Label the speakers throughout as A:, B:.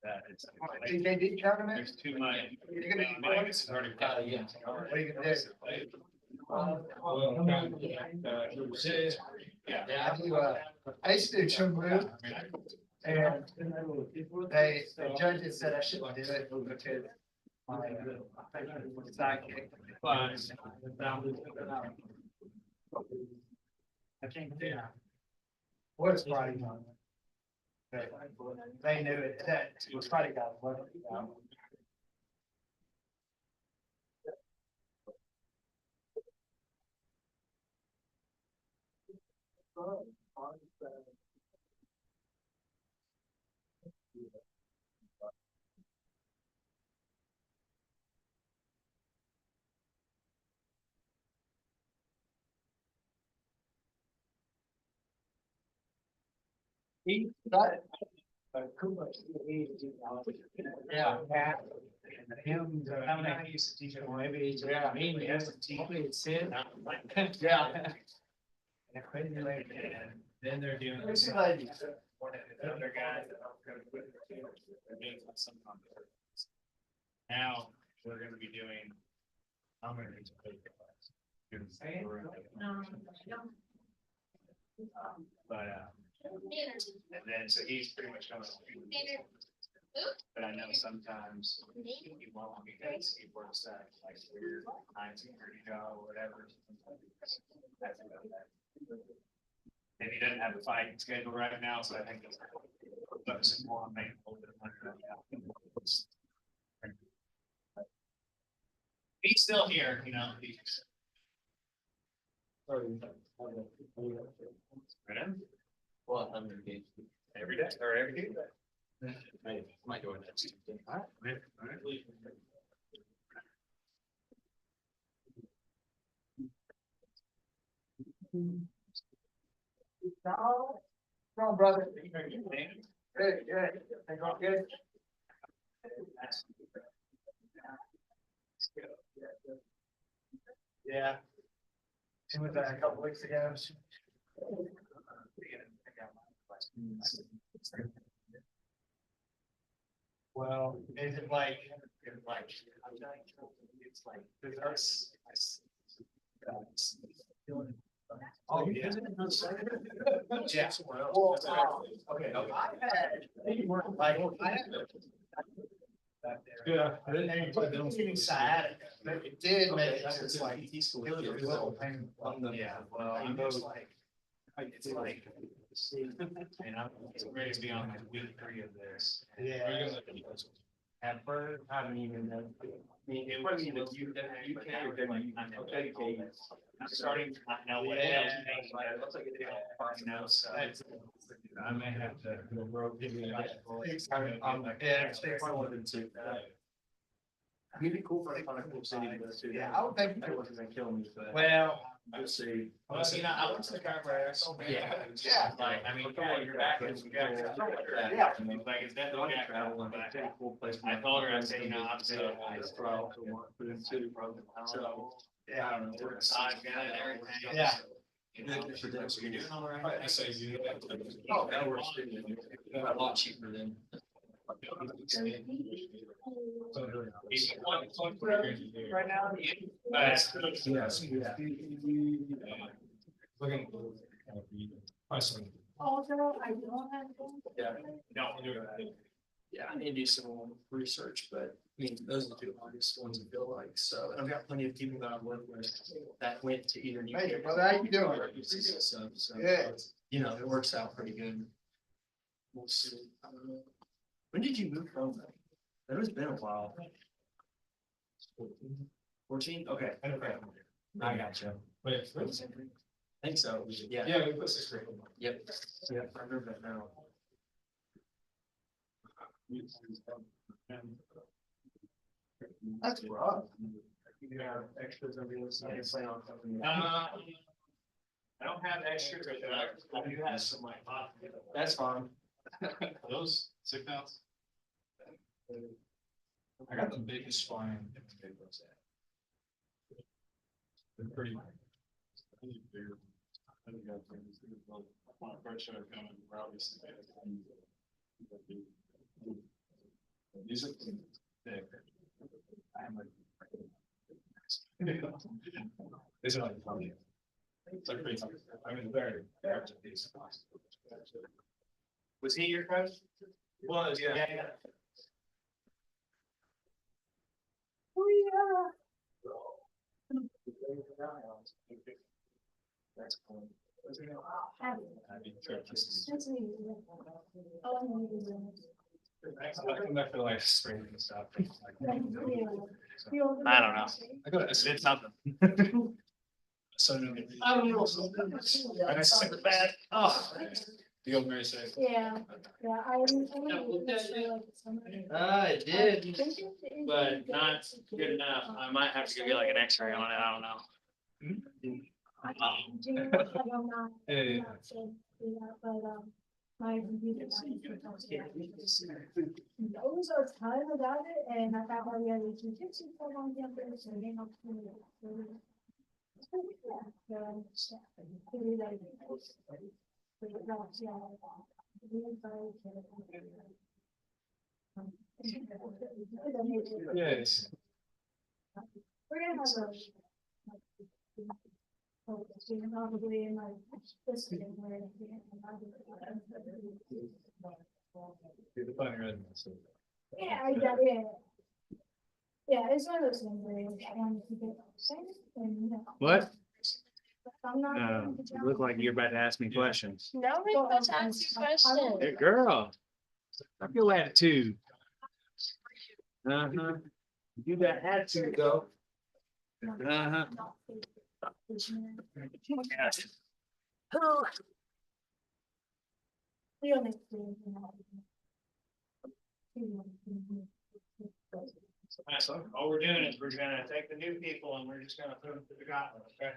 A: that. It's
B: TJD tournament?
A: there's too much.
B: You're gonna need
A: Like,
B: one?
A: it's already-
C: Yeah.
B: What are you gonna do?
A: Yeah.
B: I used to do Chung Lu, and the judges said I shouldn't do it because my sidekick. I can't do that. What is Friday on? They knew it, that it was Friday guys, wasn't it? He got it. Yeah. Him, how many used to teach him, maybe, yeah, maybe he has to teach me, it's in. Yeah. And crazy like,
A: Then they're doing.
B: Crazy lady.
A: One of the other guys that I'm gonna put they're doing some conference. Now, we're gonna be doing. I'm gonna do some paper class. But, and then, so he's pretty much coming. But I know sometimes he won't because he works at like weird 1930 job or whatever. That's about that. And he doesn't have a fight schedule right now, so I think it's. But it's more, maybe a little bit of money right now. He's still here, you know. He's.
C: Well, I'm engaged.
A: Every day or every day.
C: I might go in that.
A: All right.
B: Come on, brother. Good, good. They go good. Yeah. She was there a couple weeks ago. Well, is it like, it's like, there's. Oh, yeah. Yeah. Well, okay. Like, I had. Yeah. I didn't even sciatic, but it did make it just like, it was a little pain.
A: Yeah, well, I'm just like. It's like. And I'm ready to be on like week 3 of this.
B: Yeah.
A: At first, I haven't even done. I mean, it wasn't even you can't. I'm starting to not know what else. It looks like it's you know, so. I may have to.
B: Yeah, stay fun with it too.
C: It'd be cool for a cool city to go to.
B: Yeah, I would think.
C: It wasn't gonna kill me, but.
B: Well.
C: We'll see.
A: Well, you know, I went to the chiropractor.
C: Yeah.
B: Yeah.
A: Like, I mean, yeah, your back is.
B: Yeah.
A: Like, it's definitely.
C: Travel and
A: But
C: it's a cool place.
A: I told her, I said, you know, obviously.
C: Put in two, probably. So.
B: Yeah.
A: I don't know, we're inside, and everything.
B: Yeah.
A: You know, you're doing all right. I say you.
C: Oh, that works. A lot cheaper than.
A: Right now.
C: Yes.
A: Looking.
D: Although I don't have.
C: Yeah.
A: No.
C: Yeah, I need to do some research, but I mean, those are the two obvious ones I feel like, so, and I've got plenty of people that I've worked with that went to either.
B: Hey, brother, how you doing?
C: So,
B: Good.
C: you know, it works out pretty good. We'll see. I don't know. When did you move from that? That has been a while. 14? Okay. I got you.
A: Wait,
C: I think so. Yeah.
A: yeah, we put 6 grade.
C: Yep. Yeah, I remember that now.
B: That's rough.
C: You have extras on the other side. Plan on something.
A: I don't have extra, but I do have some like.
C: That's fine.
A: Those 6 ounce. I got the biggest spine. They're pretty. Bigger. I think I think it's good. My first show coming, we're obviously. These are thick. I'm like. These are like funny. It's like pretty. I mean, very. Was he your coach? Was, yeah. Yeah. That's cool. I come back for like spring and stuff. I don't know. I got to did something. So I don't know. I got sick bad. Oh. Feel very sick.
D: Yeah, I
C: did, but not good enough. I might have to go get like an X-ray on it. I don't know.
A: Yeah.
D: My computer. Those are time about it, and I thought, oh, yeah, we can fix it for long campus, and they help me.
A: Yes.
D: We're gonna have a. Probably in my.
A: The funny red.
D: Yeah, I got it. Yeah, it's one of those things where you want to keep it safe and, you know.
B: What?
D: I'm not.
B: You look like you're about to ask me questions.
E: No, we're supposed to ask you questions.
B: Hey, girl. I feel attitude. Uh-huh. You got attitude though. Uh-huh.
D: We only do, you know.
B: So all we're doing is we're gonna take the new people and we're just gonna put them through the gauntlet, okay?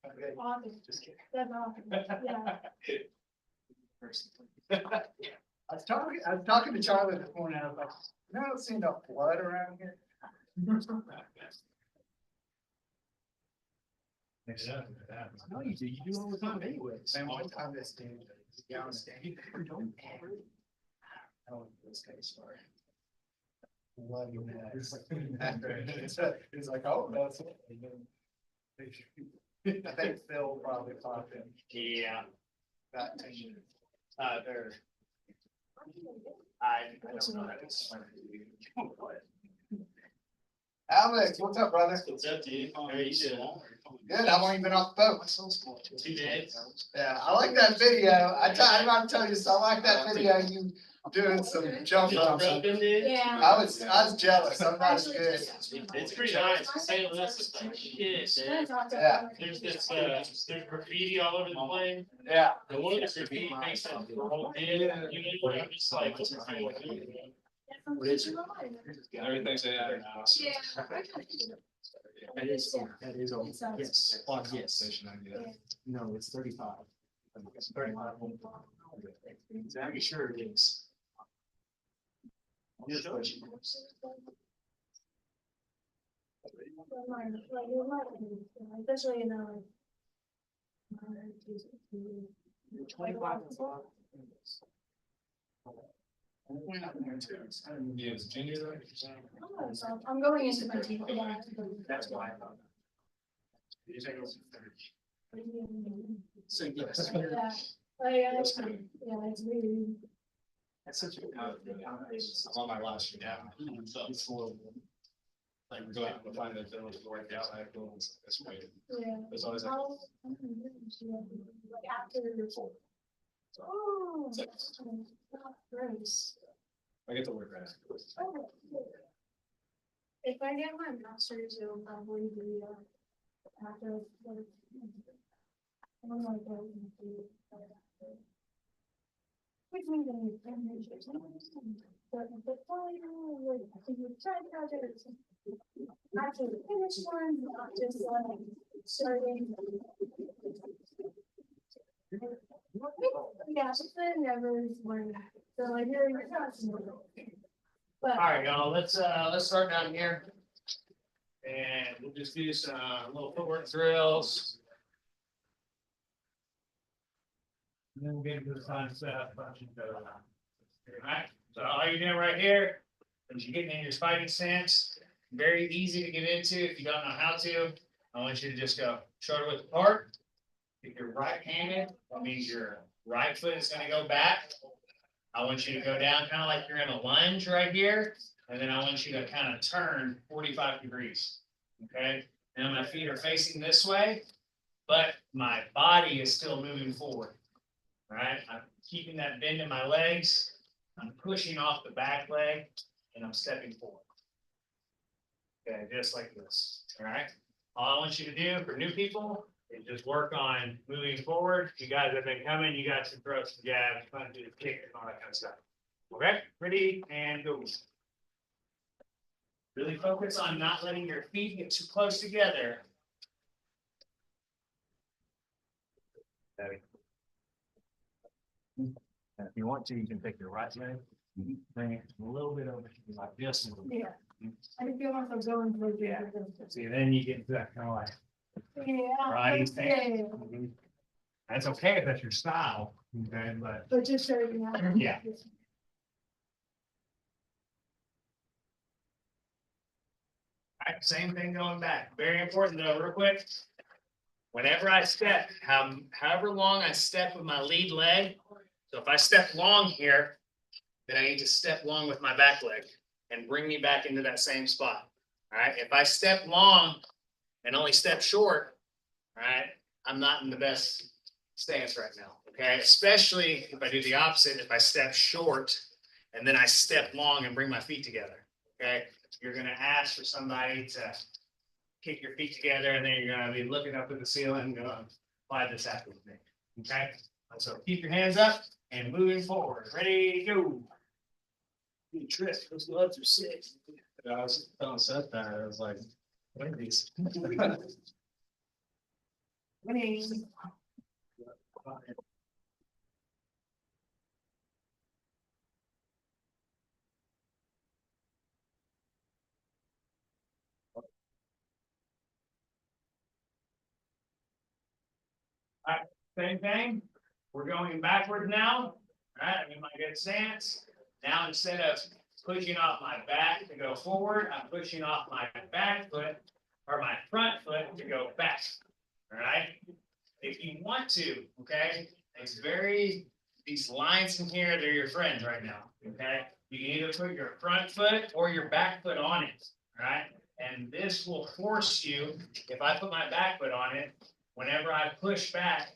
B: Okay.
D: Awesome.
B: Just kidding.
D: That's awesome, yeah.
F: I was talking to Charlie this morning, I was like, I don't see enough blood around here.
B: No, you do. You do all the time anyways.
F: And one time this dude, down don't ever. Oh, this guy's sorry. Love you, man. He's like, oh, that's it. I think Phil probably talked him.
B: Yeah.
F: That 10 minutes.
B: There. I don't know.
F: Alex, what's up, brother?
C: What's up, dude? How are you doing?
F: Good, how long you been off the boat?
C: 2 days.
F: Yeah, I like that video. I'm about to tell you, so I like that video, you doing some jump
C: Y'all
F: jumps.
C: broken, dude?
D: Yeah.
F: I was jealous, I'm not as good.
C: It's pretty nice. St. Louis is like shit, man.
F: Yeah.
C: There's this, there's graffiti all over the place.
F: Yeah.
C: And one of the graffiti makes it the whole day. I'm just like, what's the thing?
D: What is it?
A: Everything's there now. So.
C: That is on, yes, on, yes.
A: Station 98.
C: No, it's 35. It's 35. I'm sure it is.
D: Especially in a.
C: 25.
A: Yeah, it's junior though.
D: I'm going into my team.
C: That's why I thought.
A: You take over 30.
C: So, yes.
D: Yeah, it's really.
C: That's such a good.
A: I'm on my last year now. It's horrible. Like we go out and find that they'll work out like that's great.
D: Yeah.
A: There's always like.
D: Like after. Oh, that's gross.
A: I get to work right.
D: Oh, if I get my master's, it'll probably be after. I'm like, which means I need 10 years. But finally, I think we've tried projects. Actually, finish one, not just like starting. Yeah, it's been never learned. So like you're not. But
B: All right, y'all, let's start down here. And we'll just do some little footwork drills. And then we'll get into the fun stuff. All right, so all you're doing right here
A: Once you get in your fighting stance, very easy to get into if you don't know how to. I want you to just go shoulder width apart. If you're right-handed, that means your right foot is gonna go back. I want you to go down kind of like you're in a lunge right here. And then I want you to kind of turn 45 degrees. Okay? Now my feet are facing this way, but my body is still moving forward. All right? I'm keeping that bend in my legs. I'm pushing off the back leg and I'm stepping forward. Okay, just like this. All right. All I want you to do for new people is just work on moving forward. You guys have been coming, you got some throws, some jabs, punches, kicks, and all that kind of stuff. Okay, ready and go. Really focus on not letting your feet get too close together. If you want to, you can take your right leg, bring it a little bit over like this.
D: Yeah. I feel like I'm going through the.
A: See, then you get into that kind of like
D: Yeah.
A: riding
D: Yeah.
A: thing. That's okay if that's your style, okay, but
D: But just so you know.
A: Yeah. all right, same thing going back. Very important though, real quick. Whenever I step, however long I step with my lead leg. So if I step long here, then I need to step long with my back leg and bring me back into that same spot. All right. If I step long and only step short, all right, I'm not in the best stance right now. Okay. Especially if I do the opposite, if I step short and then I step long and bring my feet together. Okay. You're going to ask for somebody to kick your feet together and then you're going to be looking up at the ceiling and going, apply this after with me. Okay. So keep your hands up and moving forward. Ready, go. Good trick. Those gloves are sick.
F: I was telling Seth that, I was like, what are these?
D: Winning.
A: Same thing. We're going backward now. All right, I'm in my good stance. Now instead of pushing off my back to go forward, I'm pushing off my back foot or my front foot to go back. All right. If you want to, okay, it's these lines in here, they're your friends right now. Okay. You can either put your front foot or your back foot on it. All right. And this will force you, if I put my back foot on it, whenever I push back,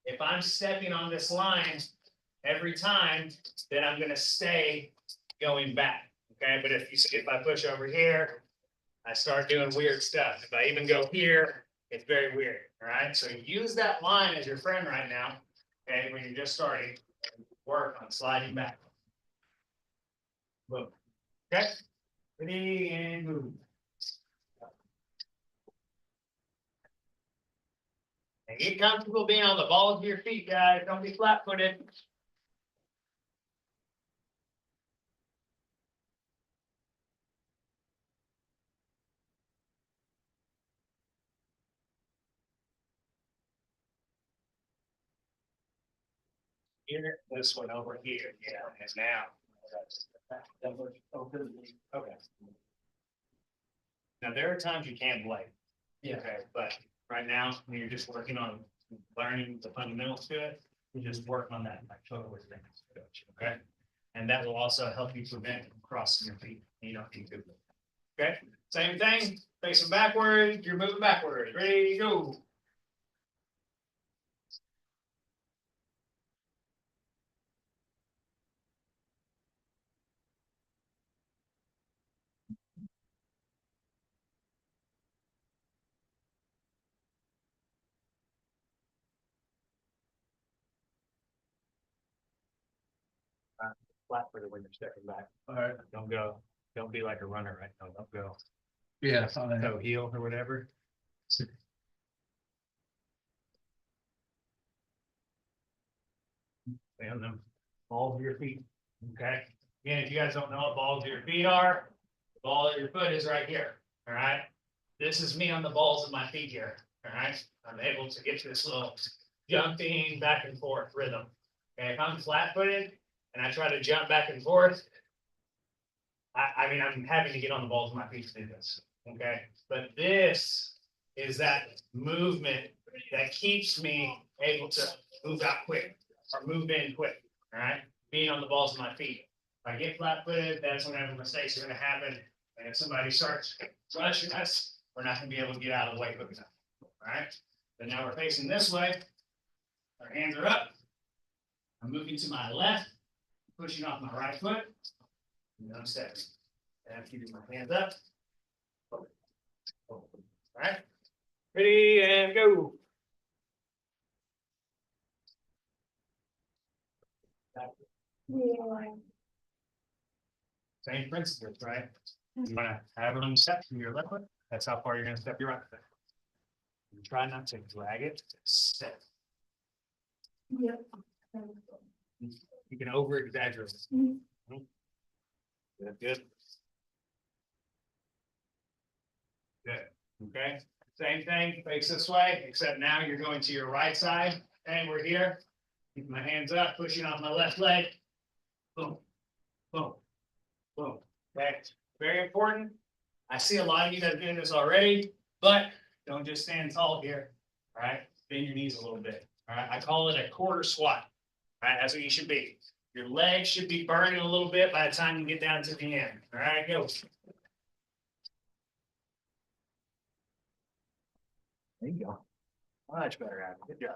A: if I'm stepping on this line every time, then I'm going to stay going back. Okay. But if I push over here, I start doing weird stuff. If I even go here, it's very weird. All right. So use that line as your friend right now. Okay. When you're just starting, work on sliding back. Boom. Okay. Ready and move. And get comfortable being on the balls of your feet, guys. Don't be flat-footed. Here, this one over here, yeah, and now. Okay. Now, there are times you can blade.
F: Yeah.
A: Okay, but right now, when you're just working on learning the fundamentals to it, you just work on that like total with things. Okay. And that will also help you prevent crossing your feet. You don't need to. Okay, same thing, facing backwards, you're moving backwards. Ready, go. Flat footed when you're stepping back.
F: All right.
A: Don't be like a runner right now. Don't go
F: Yeah.
A: toe heel or whatever. Stay on them balls of your feet. Okay. Again, if you guys don't know what balls of your feet are, the ball of your foot is right here. All right. This is me on the balls of my feet here. All right. I'm able to get to this little jumping back and forth rhythm. Okay. If I'm flat footed and I try to jump back and forth, I mean, I'm having to get on the balls of my feet to do this, okay? But this is that movement that keeps me able to move out quick or move in quick, all right? Being on the balls of my feet. If I get flat footed, that's whenever mistakes are gonna happen. And if somebody starts rushing us, we're not gonna be able to get out of the way quick enough, all right? But now we're facing this way. Our hands are up. I'm moving to my left, pushing off my right foot. And then I'm stepping. And I'm keeping my hands up. All right, ready and go.
D: Yeah.
A: Same principles, right? You wanna have them step to your left foot, that's how far you're gonna step your right foot. And try not to drag it, step.
D: Yep.
A: You can over exaggerate.
D: Mhm.
A: Good, good. Good, okay, same thing, face this way, except now you're going to your right side, and we're here. Keep my hands up, pushing off my left leg. Boom, boom, boom, okay, very important. I see a lot of you that are doing this already, but don't just stand tall here, all right? Bend your knees a little bit, all right? I call it a quarter squat, all right? That's what you should be. Your legs should be burning a little bit by the time you get down to the end, all right? Go. There you go. Much better at it. Good job.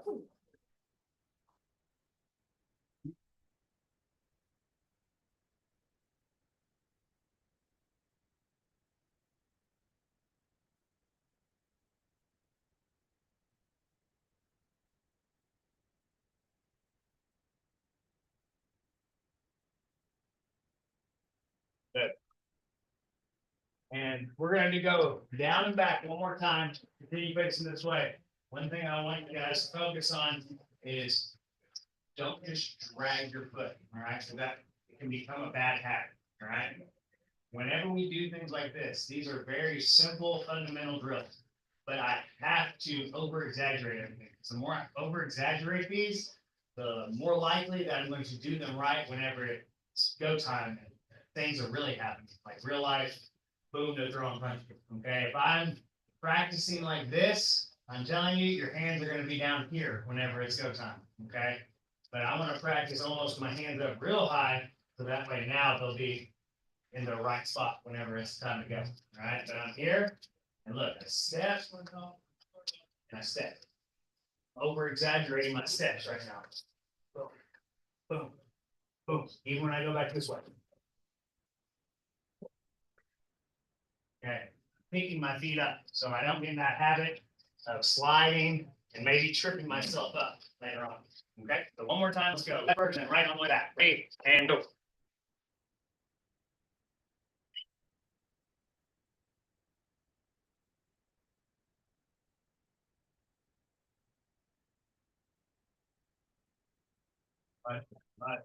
A: Good. And we're going to go down and back one more time. Continue facing this way. One thing I want you guys to focus on is don't just drag your foot, all right? So that can become a bad habit, all right? Whenever we do things like this, these are very simple, fundamental drills, but I have to over exaggerate everything. So the more I over exaggerate these, the more likely that I'm going to do them right whenever it's go time and things are really happening, like real life, boom, they're throwing punches. Okay, if I'm practicing like this, I'm telling you, your hands are going to be down here whenever it's go time. Okay, but I want to practice almost my hands up real high, so that way now they'll be in the right spot whenever it's time to go. All right, but I'm here, and look, I step, and I step. Over exaggerating my steps right now. Boom, boom, boom. Even when I go back this way. Okay, picking my feet up so I don't get in that habit of sliding and maybe tripping myself up later on. Okay, so one more time, let's go. Left first and right on with that. Ready and go. Right, right.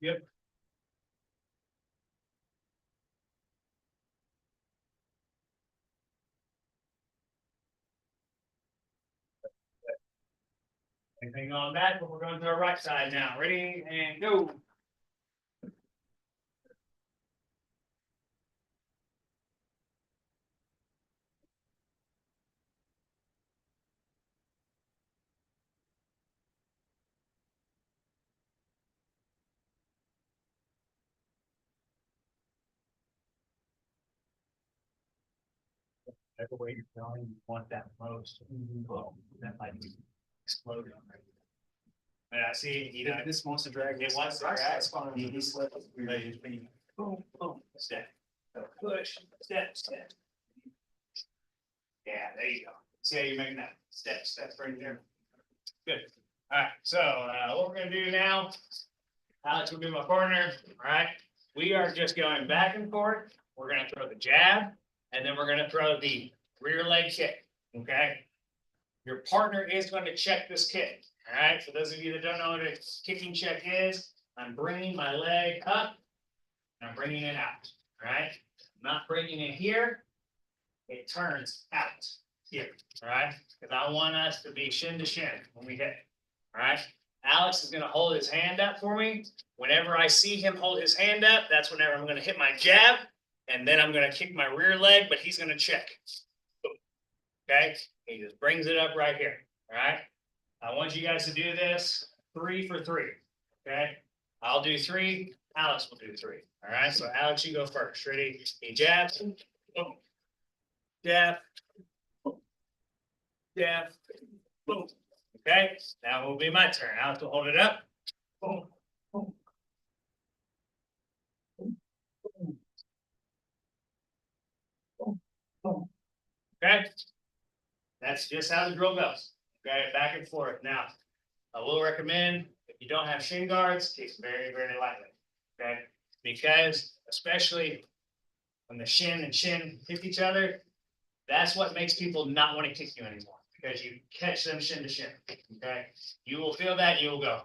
A: Yep. Anything on that, but we're going to our right side now. Ready and go. Whatever way you're going, you want that most. Well, that might be exploding. But I see, you know,
C: This wants to drag.
A: it wants to drag. Boom, boom, step. So push, step, step. Yeah, there you go. See how you're making that step, step right there. Good. All right, so what we're gonna do now, Alex will be my partner, all right? We are just going back and forth. We're gonna throw the jab, and then we're gonna throw the rear leg kick, okay? Your partner is going to check this kick, all right? For those of you that don't know what a kicking check is, I'm bringing my leg up, and I'm bringing it out, all right? I'm not bringing it here. It turns out here, all right? Because I want us to be shin to shin when we hit, all right? Alex is gonna hold his hand up for me. Whenever I see him hold his hand up, that's whenever I'm gonna hit my jab. And then I'm gonna kick my rear leg, but he's gonna check. Okay, he just brings it up right here, all right? I want you guys to do this 3 for 3, okay? I'll do 3, Alex will do 3, all right? So Alex, you go first, ready? He jabs, boom, jab, boom, jab, boom. Okay, now it will be my turn. Alex will hold it up, boom, boom. Okay, that's just how the drill goes. Okay, back and forth. Now, I will recommend if you don't have shin guards, kick very, very lightly. Okay, because especially when the shin and shin hit each other, that's what makes people not want to kick you anymore because you catch them shin to shin. Okay, you will feel that, you will go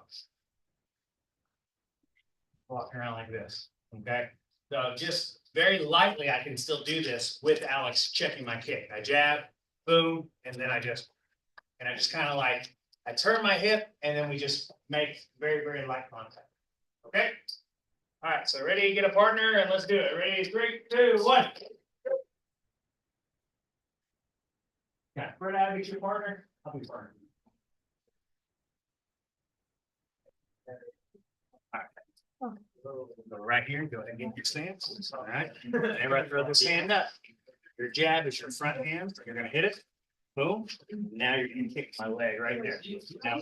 A: walking around like this. Okay, so just very lightly, I can still do this with Alex checking my kick. I jab, boom, and then I just kind of like, I turn my hip and then we just make very, very light contact. Okay? All right, so ready, get a partner and let's do it. Ready, 3, 2, 1. Yeah, Fred, out, get your partner. I'll be partner. All right. Go right here, go ahead and get your stance. All right. Everybody throw this hand up. Your jab is your front hand. You're gonna hit it. Boom. Now you're gonna kick my leg right there. Now,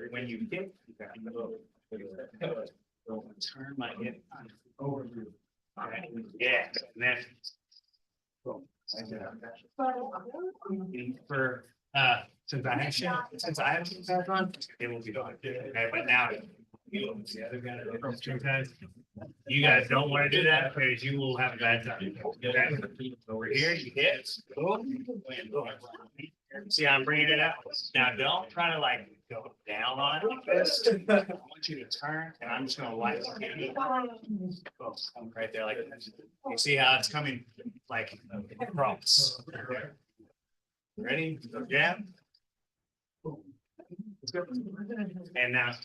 A: when you kick, you got to turn my hip over. All right. Yeah. And then. Boom. For since I have shoes on, it will be done. Okay, but now. You guys don't want to do that because you will have a bad time. Okay? Over here, you hit. Boom. See how I'm bringing it out? Now, don't try to like go down on it like this. I want you to turn, and I'm just going to light it. Boom. Right there, like that. You see how it's coming like across. Ready? Go jab. Boom. Let's go. And now.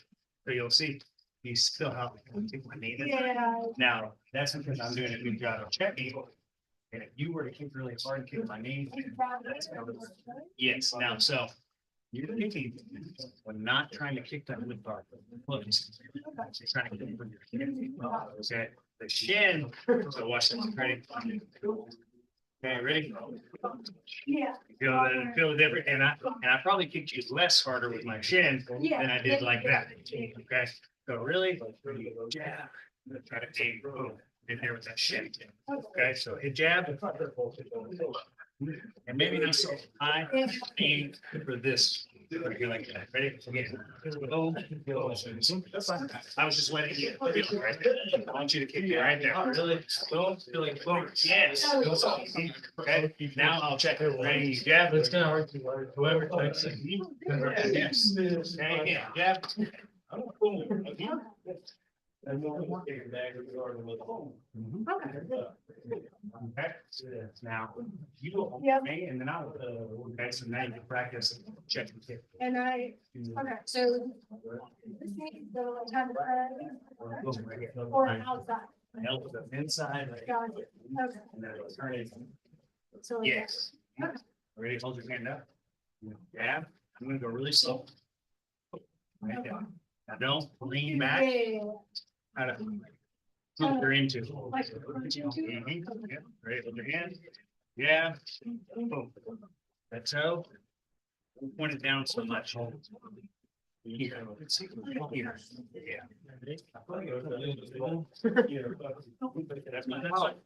A: So you'll see, you still have to take my knee.
D: Yeah.
A: Now, that's because I'm doing a good job of checking. And if you were to kick really hard and kick my knee. Yes, now, so you're kicking, we're not trying to kick that with our foot. You're trying to kick it with your shin. Okay, the shin, so watch this, ready? Okay, ready?
D: Yeah.
A: Feel the difference, and I probably kicked you less harder with my shin than I did like that. Okay, so really, jab, try to aim, boom, in there with that shin. Okay, so hit jab, and maybe not so high, aim for this. Like that. Ready? Again. I was just letting you feel right there. I want you to kick it right there. Really? Boom, feeling boom. Yes. Okay. Now I'll check it. Ready? Jab. Let's go. Whoever takes it. Yes. Okay. Yeah. Jab. Boom. Again. Okay. Now you will me and then I'll okay, so now you can practice checking kick.
D: And okay, so this needs the time or outside.
A: Help the inside. Right?
D: Got it. Okay.
A: And then it'll turn it.
D: So
A: Yes. Ready? Hold your hand up. Jab. I'm gonna go really slow. Right down. Now don't lean back. Kind of what you're into.
D: Like,
A: Mhm. Yeah. Ready? Hold your hand. Yeah. Boom. That's so. Don't point it down so much. Here. Here. Yeah.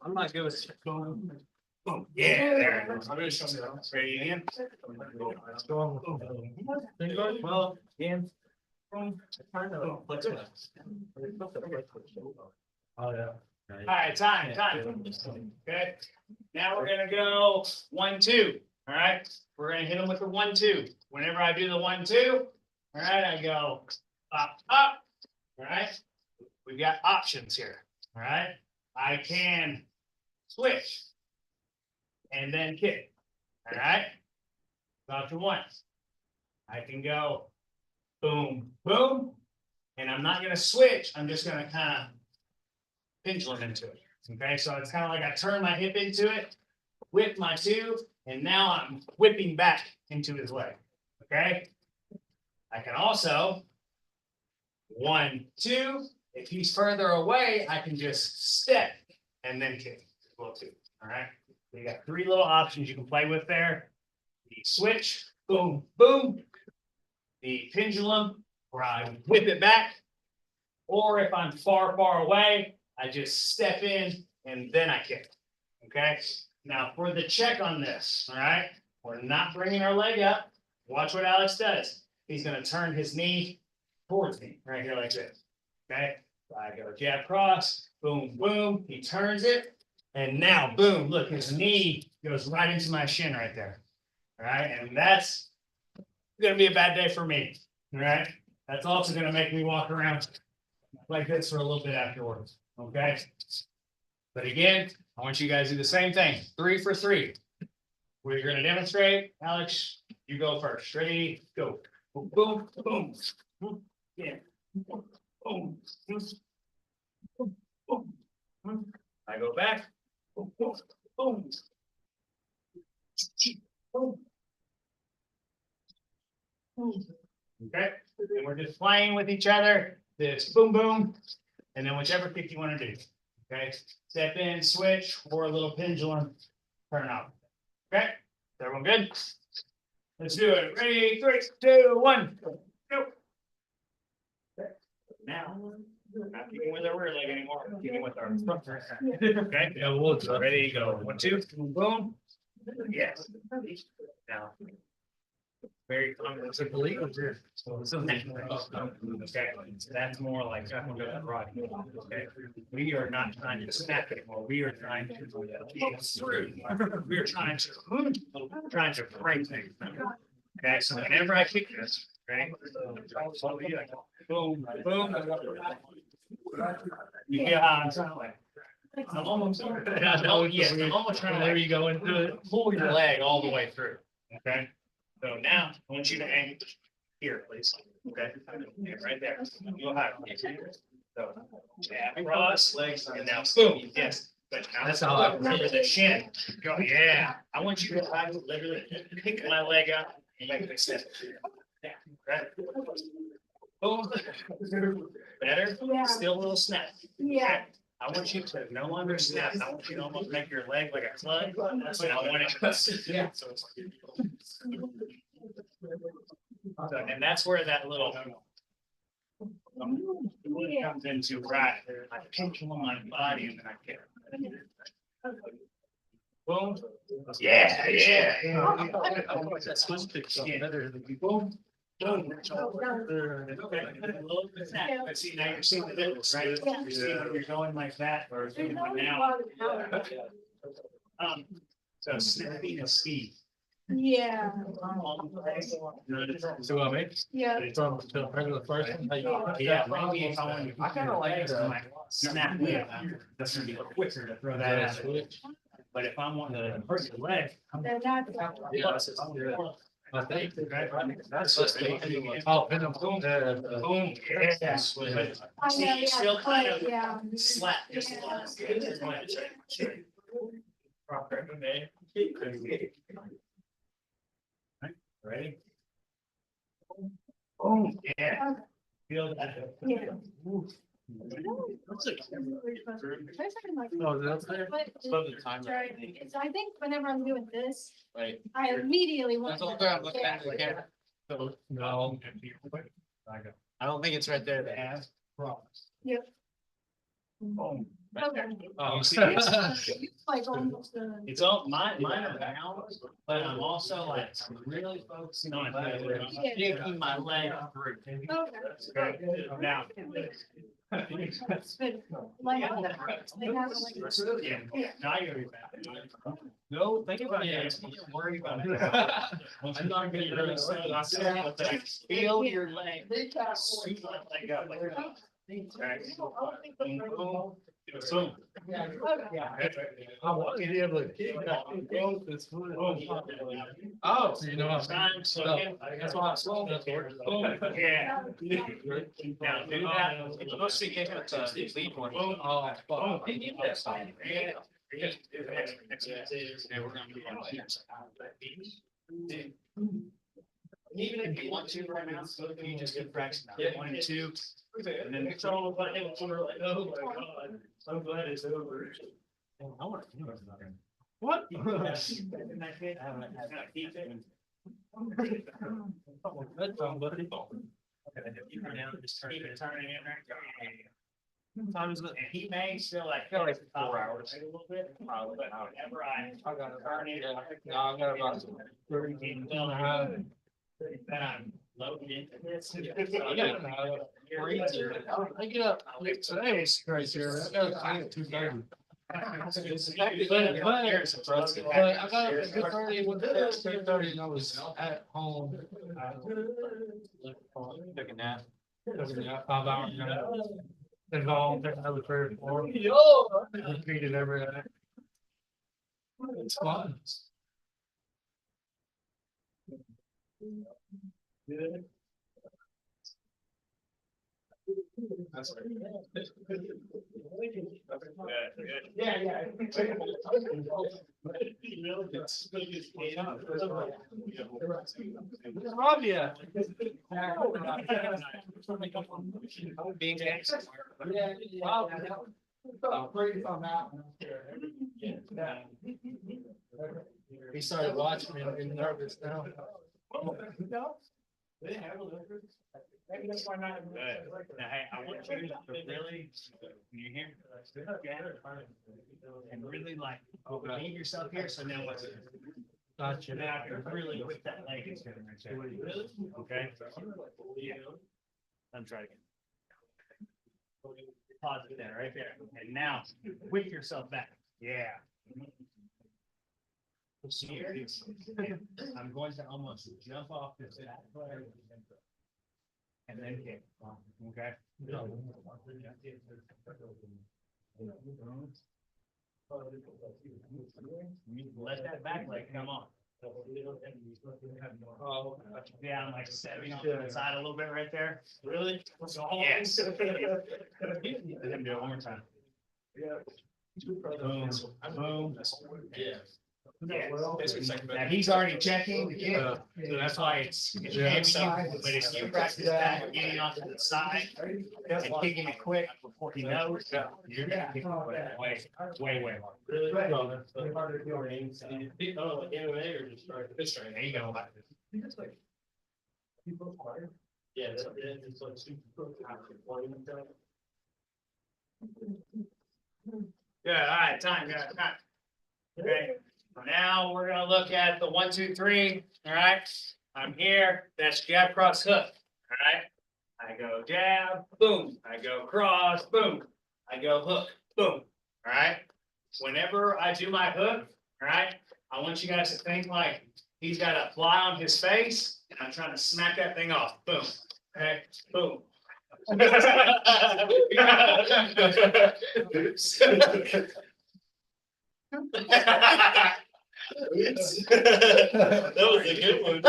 C: I'm not good with.
A: Boom. Yeah, there it is. I'm gonna show you. Ready again?
C: Well, again.
A: Boom. Let's go.
C: Oh, yeah.
A: All right, time. Okay, now we're gonna go 1-2. All right, we're gonna hit them with the 1-2. Whenever I do the 1-2, all right, I go up. All right, we've got options here. All right, I can switch and then kick. All right, option 1. I can go boom, boom, And I'm not gonna switch, I'm just gonna kind of pendulum into it. Okay, so it's kind of like I turn my hip into it, whip my two, and now I'm whipping back into his leg. Okay. I can also 1, 2. If he's further away, I can just step and then kick. Well, 2. All right. So you got 3 little options you can play with there. The switch, boom, boom. The pendulum, where I whip it back. Or if I'm far, far away, I just step in and then I kick. Okay. Now for the check on this, all right, we're not bringing our leg up. Watch what Alex does. He's going to turn his knee towards me right here like this. Okay. I go jab cross, boom, boom. He turns it. And now, boom, look, his knee goes right into my shin right there. All right. And that's going to be a bad day for me. All right. That's also going to make me walk around like this for a little bit afterwards. Okay. But again, I want you guys to do the same thing. 3 for 3. We're going to demonstrate. Alex, you go first. Ready? Go. Boom, boom, boom. Boom. Yeah. Boom. Boom. Boom. Boom. I go back. Boom, boom, boom. Boom. Okay. And we're just playing with each other. This boom, boom. And then whichever kick you want to do. Okay. Step in, switch, or a little pendulum. Turn out. Okay. Is everyone good? Let's do it. Ready? 3, 2, 1. Go. Okay. Now, we're not kicking with our rear leg anymore. We're kicking with our front leg. Okay. Yeah, ready? Go. 1, 2. Boom, boom. Yes. Now. Very common. It's like illegal here. So okay. So that's more like right. Okay. We are not trying to snap anymore. We are trying to get through. We are trying to break things. Okay. So whenever I kick this, right? Boom, boom. You feel how I'm trying like. I'm almost I'm almost trying to let you go into it. Pull your leg all the way through. Okay. So now I want you to hang here, please. Okay, yeah, right there. Go high. So jab cross legs and now boom. Yes, but now that's how I remember the shin. Go, yeah. I want you to literally pick my leg up and make it step. Yeah, right. Boom. Better.
D: Yeah.
A: Still a little snap.
D: Yeah.
A: I want you to no longer snap. I want you to almost make your leg like a club. That's what I want it to. Yeah. So it's and that's where that little comes into right. I pinch on my body and then I get it. Boom. Yeah, yeah. That's supposed to be better than boom. Boom. Okay. But see, now you're seeing the difference, right? You're seeing when you're going like that or now. So snapping is speed.
D: Yeah.
F: So I mean,
D: Yeah.
F: it's on the regular person.
A: Yeah, maybe if I want to.
F: I kind of like the
A: Snap with it. That's gonna be a little quicker to throw that out. But if I'm wanting to hurt your leg, I'm.
D: Then that's.
F: I think
A: That's
F: just oh, and boom,
A: boom, yes. But
D: I
A: see,
D: know,
A: you
D: yeah,
A: still kind of
D: yeah.
A: slap just a little. Proper, okay. Ready? Boom, yeah. Feel that.
D: Yeah.
A: Looks like.
F: Oh, that's there. Love the time.
D: So I think whenever I'm doing this,
F: Right.
D: I immediately want.
F: That's all I'm looking at. So, no, I don't think it's right there. The ass.
D: Yep.
A: Boom.
D: Okay.
F: Oh,
A: You see,
D: It's like almost,
A: it's all mine are down, but I'm also like, I'm really focusing on kicking my leg through.
D: okay.
A: Okay, now.
D: But like, they have like.
A: Yeah, now you're. No, think about it. Don't worry about it. I'm not gonna really say, feel your leg. Scoot my leg up like that. So.
B: Yeah.
F: I want to be able to kick that.
B: Oh, so you know.
A: Time, so
B: That's why I'm slow.
A: yeah.
B: Now, do that. Let's see, get the lead one. Oh, fuck.
A: Yeah, we're gonna move on here. Even if you want to right now, so if you just get fraction out, 1 and 2, and then it's all about it. We're like, oh my god, I'm glad it's over.
B: I want to do it.
A: What?
B: That's fun, buddy.
A: Keep it turning in there.
B: Time is it?
A: And he may still like.
B: Got like 4 hours.
A: A little bit, probably, but whenever I
B: got it.
A: turn it.
B: No, I got about 30 and a half.
A: Then I'm loading into this.
B: I get up, today was crazy, I got up at 2:30. But I got up at 2:30, with 2:30, and I was at home. Took a nap. 5 hours. Involved, another 3 or 4. Repeated every day. It's fun.
A: That's right.
B: Yeah. Rabia. Being wow. Pretty on that one. He started watching me and nervous now.
A: Maybe that's why not. Now, hey, I want you to really, when you're here, and really like, leave yourself here, so now what's it?
B: Gotcha.
A: Now I can really whip that leg into him right there. Okay? Yeah. I'm trying again. Pause it there, right there. And now, whip yourself back. Yeah. Here, I'm going to almost jump off this back leg. And then kick, okay? Let that back leg come on. Yeah, I'm like stepping on the side a little bit right there. Really? Yes. Let him do it one more time. Boom, boom. Yeah. Now he's already checking, so that's why it's heavy, but if you practice that, getting off to the side and kicking it quick before he knows, you're gonna kick it way hard.
F: Really?
A: There you go.
F: Yeah, it's like super.
A: Good, all right, time. Okay, now we're gonna look at the 1, 2, 3, all right? I'm here, that's jab, cross, hook, all right? I go jab, boom, I go cross, boom, I go hook, boom, all right? Whenever I do my hook, all right, I want you guys to think like he's got a fly on his face, and I'm trying to smack that thing off, boom, okay, boom. Oops. That was a good one.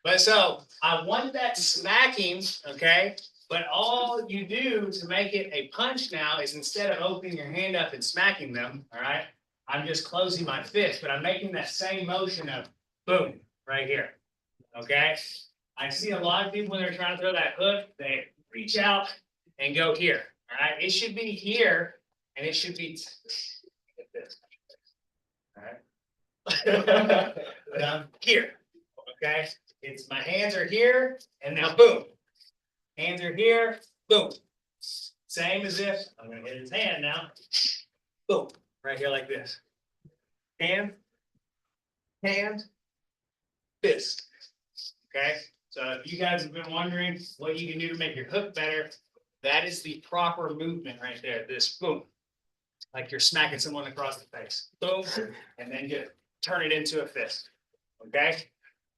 A: But so I want that smacking, okay? But all you do to make it a punch now is instead of opening your hand up and smacking them, all right? I'm just closing my fist, but I'm making that same motion of boom right here. Okay? I see a lot of people when they're trying to throw that hook, they reach out and go here. All right, it should be here, and it should be like this. All right, but I'm here. Okay, it's my hands are here, and now boom, hands are here, boom. Same as if I'm gonna hit his hand now. Boom, right here like this. Hand, fist. Okay. So if you guys have been wondering what you can do to make your hook better, that is the proper movement right there. This boom, like you're smacking someone across the face. Boom, and then you turn it into a fist. Okay,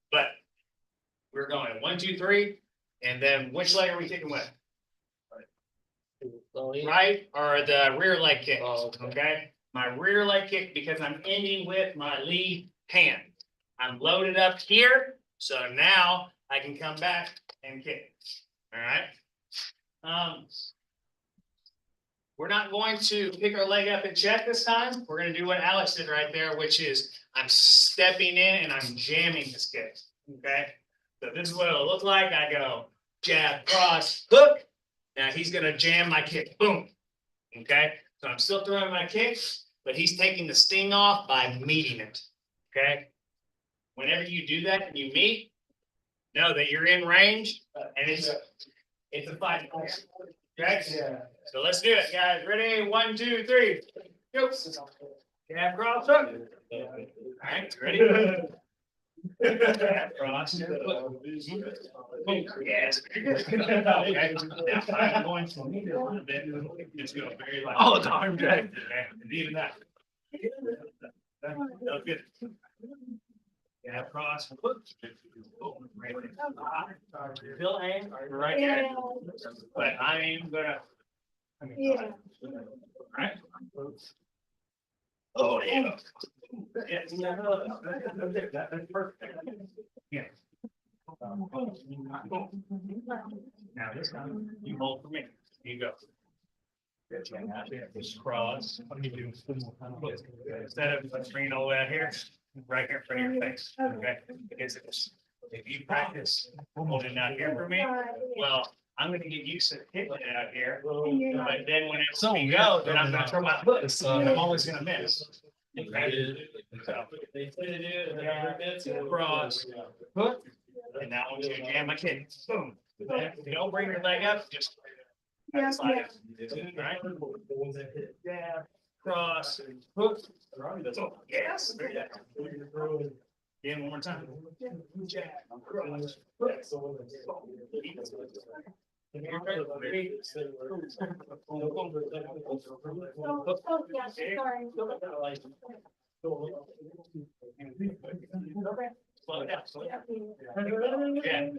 A: but we're going 1, 2, 3. And then which leg are we kicking with? Right or the rear leg kick? Okay, my rear leg kick because I'm ending with my lead hand. I'm loaded up here, so now I can come back and kick. All right. We're not going to pick our leg up and check this time. We're going to do what Alex did right there, which is I'm stepping in and I'm jamming this kick. Okay. So this is what it'll look like. I go jab, cross, hook. Now he's going to jam my kick. Boom. Okay. So I'm still throwing my kick, but he's taking the sting off by meeting it. Okay. Whenever you do that and you meet, know that you're in range and it's a fight. Okay. So let's do it, guys. Ready? 1, 2, 3. Go. Jab, cross, hook. All right. Ready? Jab, cross. Yes. Okay. Now I'm going to move it a little bit. Just go very light. Oh, the arm drag. Okay. And even that. That was good. Jab, cross, hook. Still aim right here. But I am gonna.
D: Yeah.
A: Right. Oh, yeah. That's perfect. Yeah. Now this time, you hold for me. You go. Just cross. What do you do? Instead of bringing all the way out here, right here in front of your face. Okay. Because if you practice holding out here for me, well, I'm gonna get used to hitting it out here. But then whenever we go, then I'm gonna throw my foot. So I'm always gonna miss. Okay. So, cross, hook, and now I want you to jam my kick. Boom. Don't bring your leg up, just slide it. Right? Jab, cross, hook. Yes. There you go. Again, one more time. Jab, cross, hook. Slow it down, slow it down. Yeah.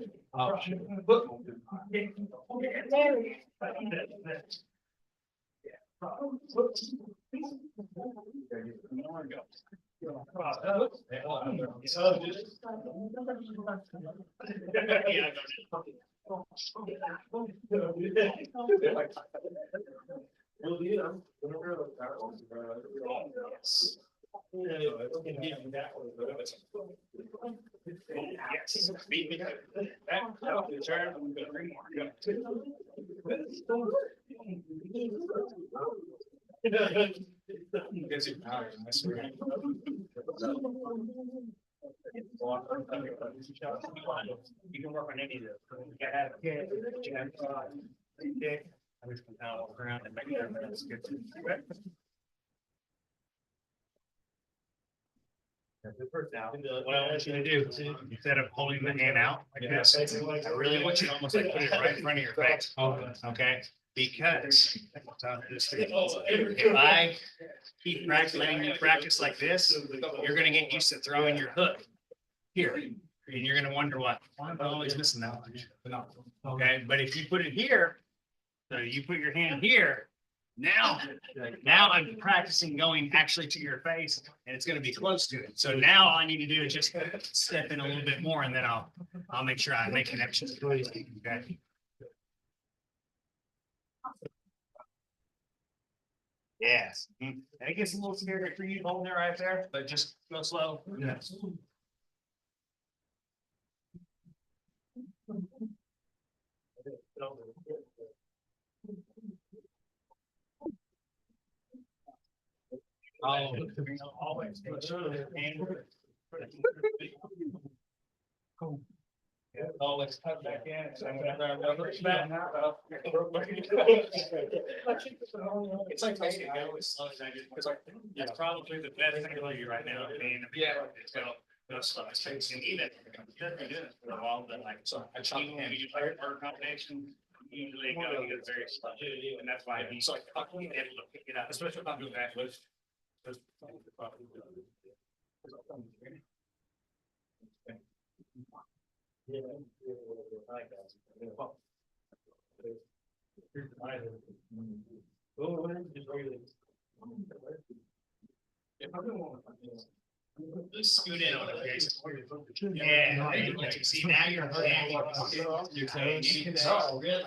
A: Yes. Beat me. Back, turn, I'm gonna bring more. Go. Gets it out, I swear. You can work on any of those. You gotta have a kick, you have a kick. I just come down, walk around and make sure everything's good. Now, what I want you to do, instead of holding the hand out like this, I really want you to almost like put it right in front of your face. Okay? Because if I keep letting you practice like this, you're gonna get used to throwing your hook here. And you're gonna wonder why I'm always missing that one. Okay, but if you put it here, so you put your hand here, now I'm practicing going actually to your face and it's gonna be close to it. So now all I need to do is just step in a little bit more and then I'll make sure I make connections. Okay. Yes. And it gets a little scary for you holding it right there, but just go slow. Yes. Always. Always cut back in. It's like I go as slow as I do because it's probably the best thing for you right now. Yeah, it's go slow. And even you're doing it for a while, but like so I you play a combination. Usually go very slow, and that's why he's like able to pick it up, especially if I'm doing that with. Scoot in on it, Jason. Yeah, there you go. See, now you're hurting.
C: Your toes.
A: Oh, really?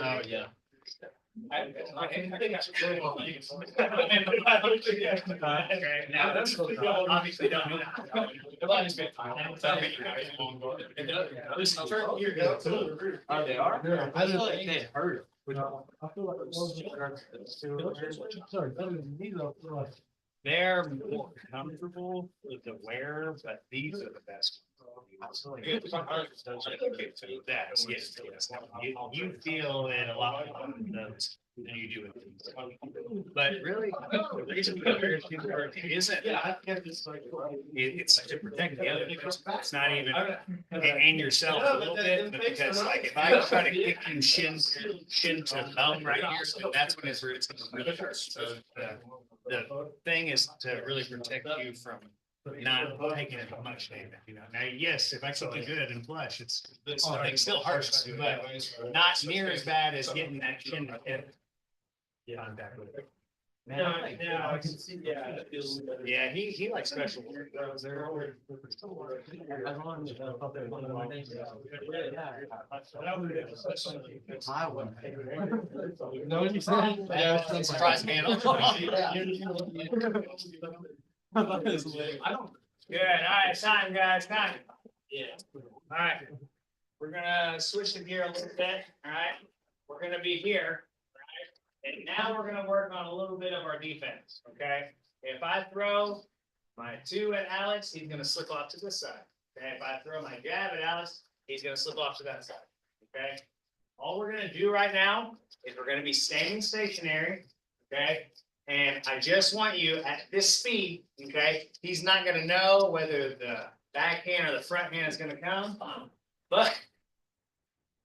A: Oh, yeah. I think I should put it on you. Okay, now that's obviously don't know. Nobody's been fine.
C: Oh, they are?
F: Yeah.
C: I feel like they hurt.
F: I feel like it was. Sorry, better than me though.
A: They're more comfortable with the wear, but these are the best. That's, yes, yes. You feel it a lot more than you do with these. But really, the reason we wear isn't, it's to protect the other. It's not even, and yourself a little bit, but because like if I try to kick you shin to bone right here, then that's when it's really hurt. So the thing is to really protect you from not taking as much damage, you know. Now, yes, if I kick you good and flush, it still hurts, but not near as bad as getting that shin to hit. Contact with it.
C: Now, I can see, yeah. It feels better.
A: Yeah, he likes special work.
C: My one.
F: No, you said. Yeah.
A: It's surprise man. Good, all right, it's time, guys, time.
C: Yeah.
A: All right, we're gonna switch the gear a little bit, all right? We're gonna be here, right? And now we're gonna work on a little bit of our defense, okay? If I throw my two at Alex, he's gonna slip off to this side. Okay, if I throw my jab at Alex, he's gonna slip off to that side, okay? All we're gonna do right now is we're gonna be standing stationary, okay? And I just want you at this speed, okay? He's not gonna know whether the backhand or the front hand is gonna come, but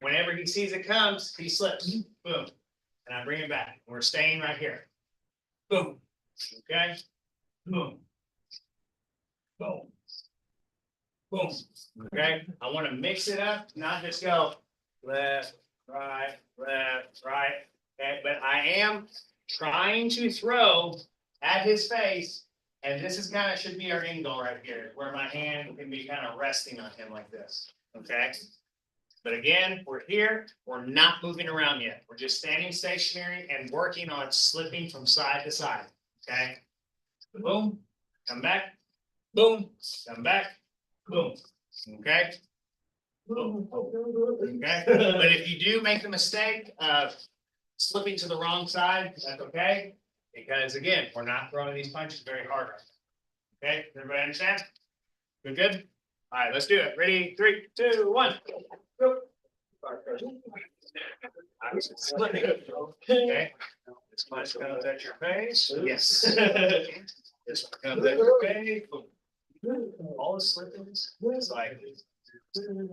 A: whenever he sees it comes, he slips, boom, and I bring it back. We're staying right here. Boom, okay? Boom. Boom. Boom, okay? I wanna mix it up, not just go left, right, okay? But I am trying to throw at his face, and this is kind of should be our end goal right here, where my hand can be kind of resting on him like this, okay? But again, we're here, we're not moving around yet. We're just standing stationary and working on slipping from side to side, okay? Boom, come back, boom, come back, boom, okay? Boom, okay? But if you do make the mistake of slipping to the wrong side, that's okay, because again, we're not throwing these punches very hard right now. Okay, everybody understand? Good, good? All right, let's do it. Ready? 3, 2, 1. Go. Okay. This punch comes at your face. Yes. This one comes at your face. All the slippings, it's like.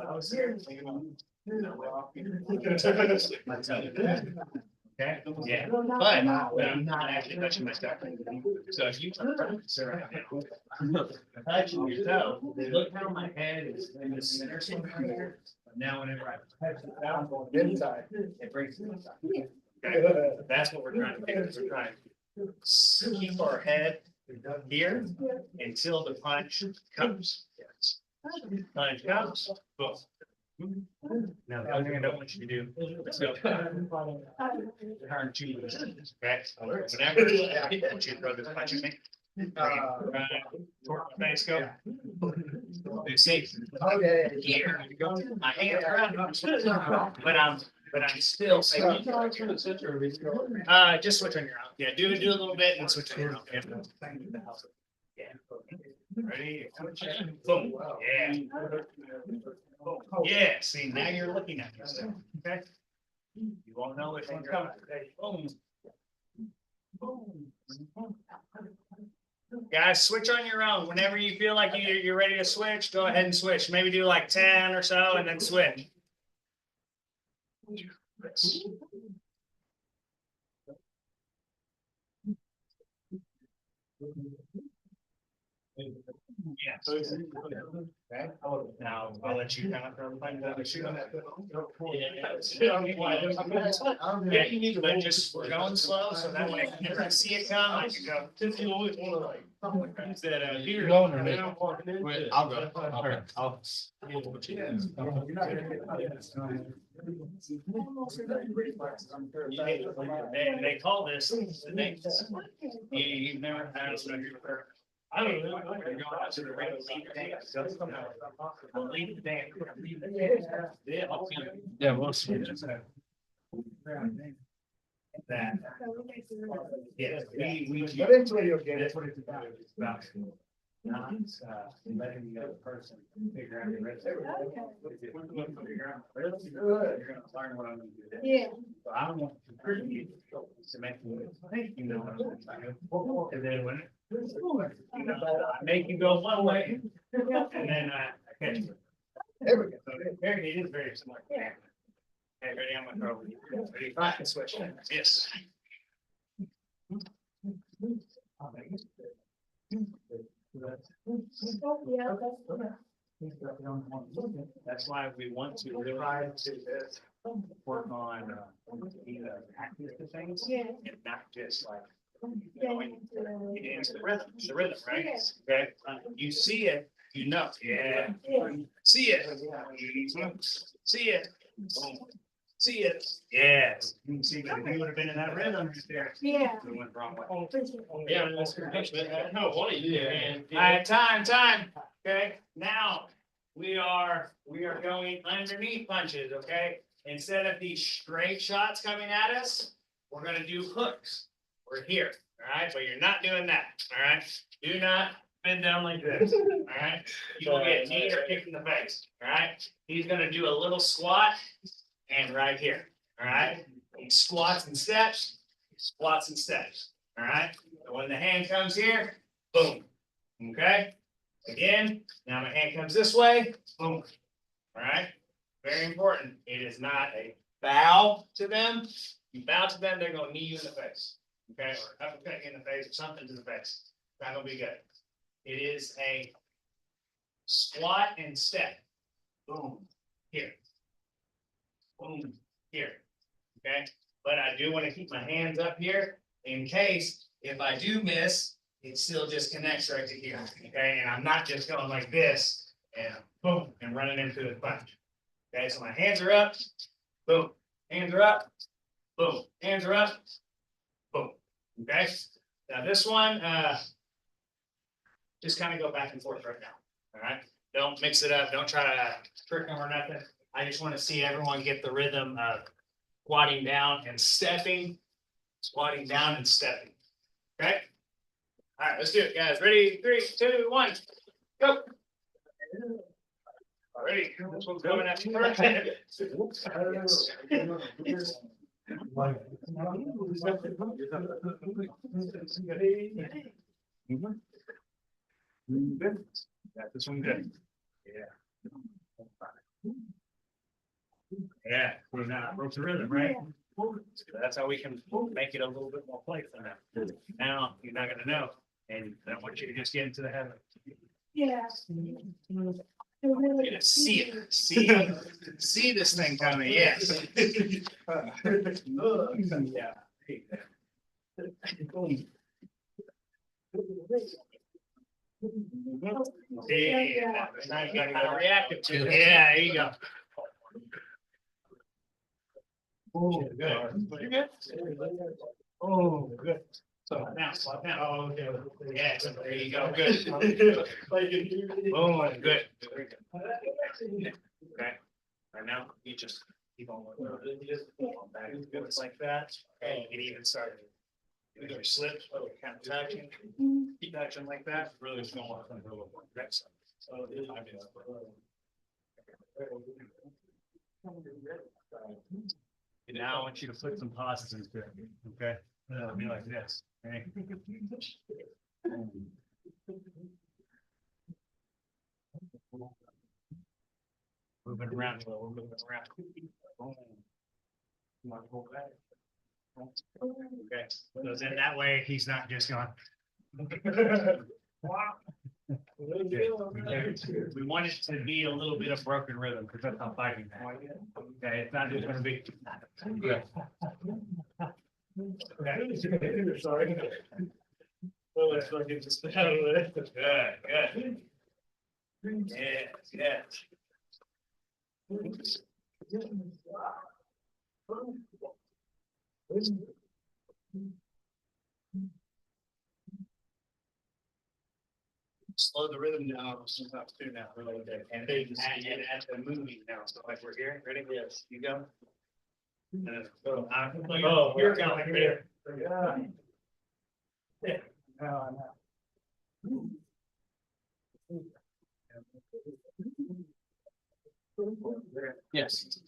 A: I was here. Okay, yeah, but I'm not actually touching my stuff. So if you touch your toe, look how my head is in the center somewhere here. Now whenever I touch it down on the inside, it brings it inside. Okay, that's what we're trying to do. We're trying to keep our head here until the punch comes. Punch comes, boom. Now, the other thing I don't want you to do, let's go. Turn to, okay, whenever I want you to throw this punch at me. Thanks, go. See, here, my hands around, but I'm still. Just switch on your own. Yeah, do a little bit and switch on your own. Yeah. Ready? Boom. Yeah. Yeah, see, now you're looking at this, okay? You won't know if it's coming. Boom. Boom. Guys, switch on your own. Whenever you feel like you're ready to switch, go ahead and switch. Maybe do like 10 or so and then switch. Yes. Okay, now I'll let you kind of find out. Yeah, you need to, but just, we're going slow, so that way if I see it come, I can go. Since you always wanna like. Is that, Peter?
F: Going or me?
A: Wait,
F: I'll go. I'll.
A: They call this the names. You've never had a. I don't know. You're going out to the ring, lead the dance. Lead the dance.
F: Yeah, we'll see.
A: That. Yes, we.
F: But eventually you'll get it.
A: That's what it's about. It's about not, letting the other person figure out the rest. You're gonna learn what I'm gonna do.
D: Yeah.
A: So I don't want to contribute to make you think you know what I'm saying. And then when I make you go one way, and then I catch you.
F: There we go.
A: So it is very similar. Okay, ready? I'm gonna throw. Ready? I can switch. Yes.
D: Yeah.
A: That's why we want to really work on active things
D: Yeah.
A: and not just like
D: Going
A: get into the rhythm. It's the rhythm, right? Okay. You see it, you know. Yeah. See it. See it. Boom. See it. Yes. You can see that you would have been in that rhythm right there.
D: Yeah.
A: We went the wrong way.
C: Yeah, that's no, what do you, man?
A: All right, time. Okay, now we are going underneath punches, okay? Instead of these straight shots coming at us, we're gonna do hooks. We're here, all right? But you're not doing that, all right? Do not bend down like this, all right? You will get kneed or kicked in the face, all right? He's gonna do a little squat and right here, all right? He squats and steps, all right? So when the hand comes here, boom, okay? Again, now my hand comes this way, boom, all right? Very important. It is not a bow to them. You bow to them, they're gonna knee you in the face, okay? Or uppercut you in the face, or something to the face. Not gonna be good. It is a squat and step. Boom, here. Boom, here, okay? But I do want to keep my hands up here in case if I do miss, it still just connects right to here, okay? And I'm not just going like this and boom, and running into the punch. Okay, so my hands are up, boom, hands are up, boom, hands are up, boom, okay? Now this one, just kind of go back and forth right now, all right? Don't mix it up, don't try to trick them or nothing. I just want to see everyone get the rhythm of squatting down and stepping, squatting down and stepping, okay? All right, let's do it, guys. Ready? 3, 2, 1, go. Already, this one's coming at you first. Good. Got this one good. Yeah. Yeah, we're not broke the rhythm, right? That's how we can make it a little bit more playful now. Now, you're not gonna know, and I want you to just get into the habit.
D: Yeah.
A: You're gonna see it, see this thing coming, yes. Yeah. Yeah, now you got kind of reactive to it. Yeah, there you go. Oh, good. You good? Oh, good. So now, swap now. Oh, okay. Yeah, so there you go. Good. Oh, good. Okay. Right now, you just keep on back. It's like that. And you can even start. You can slip, kind of touching. Keep touching like that. Really, it's going to work on the little next. So, now I want you to put some pauses into it, okay? It'll be like this, okay? Moving around, we're moving around. Okay, so then that way he's not just going.
B: We want it to be a little bit of broken rhythm, because that's how fighting that. Okay, it's not just gonna be. Okay. Sorry. Well, let's look at this. Good, good. Yes, yes.
A: Slow the rhythm down sometimes too now.
B: And at the movie now, so like we're here, ready? Yes, you go. And then go. Oh, you're going like here.
C: Yes.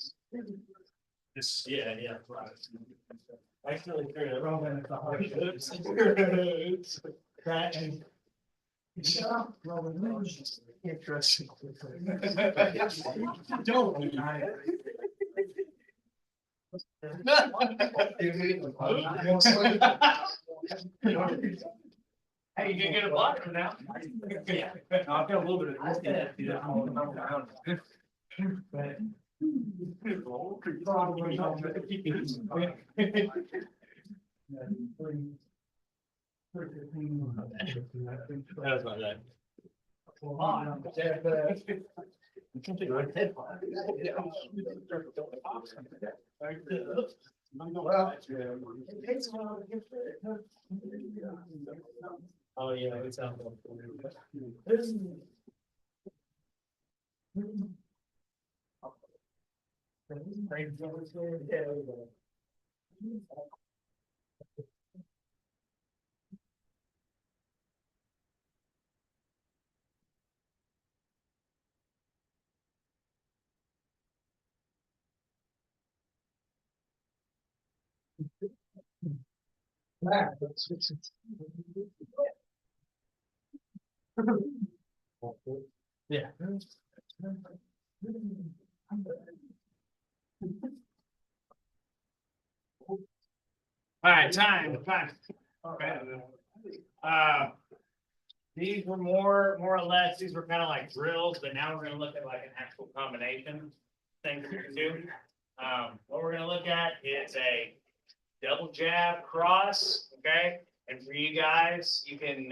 B: This, yeah, right. I actually figured it wrong at the heart. That and. Interesting. Don't. Hey, you can get a block for now. Yeah. I've got a little bit of this. But.
C: That was my dad. Oh, yeah, it's out. Yeah.
B: All right, time. Okay. These were more or less, these were kind of like drills, but now we're gonna look at like an actual combination thing that we can do. What we're gonna look at is a double jab cross, okay? And for you guys, you can,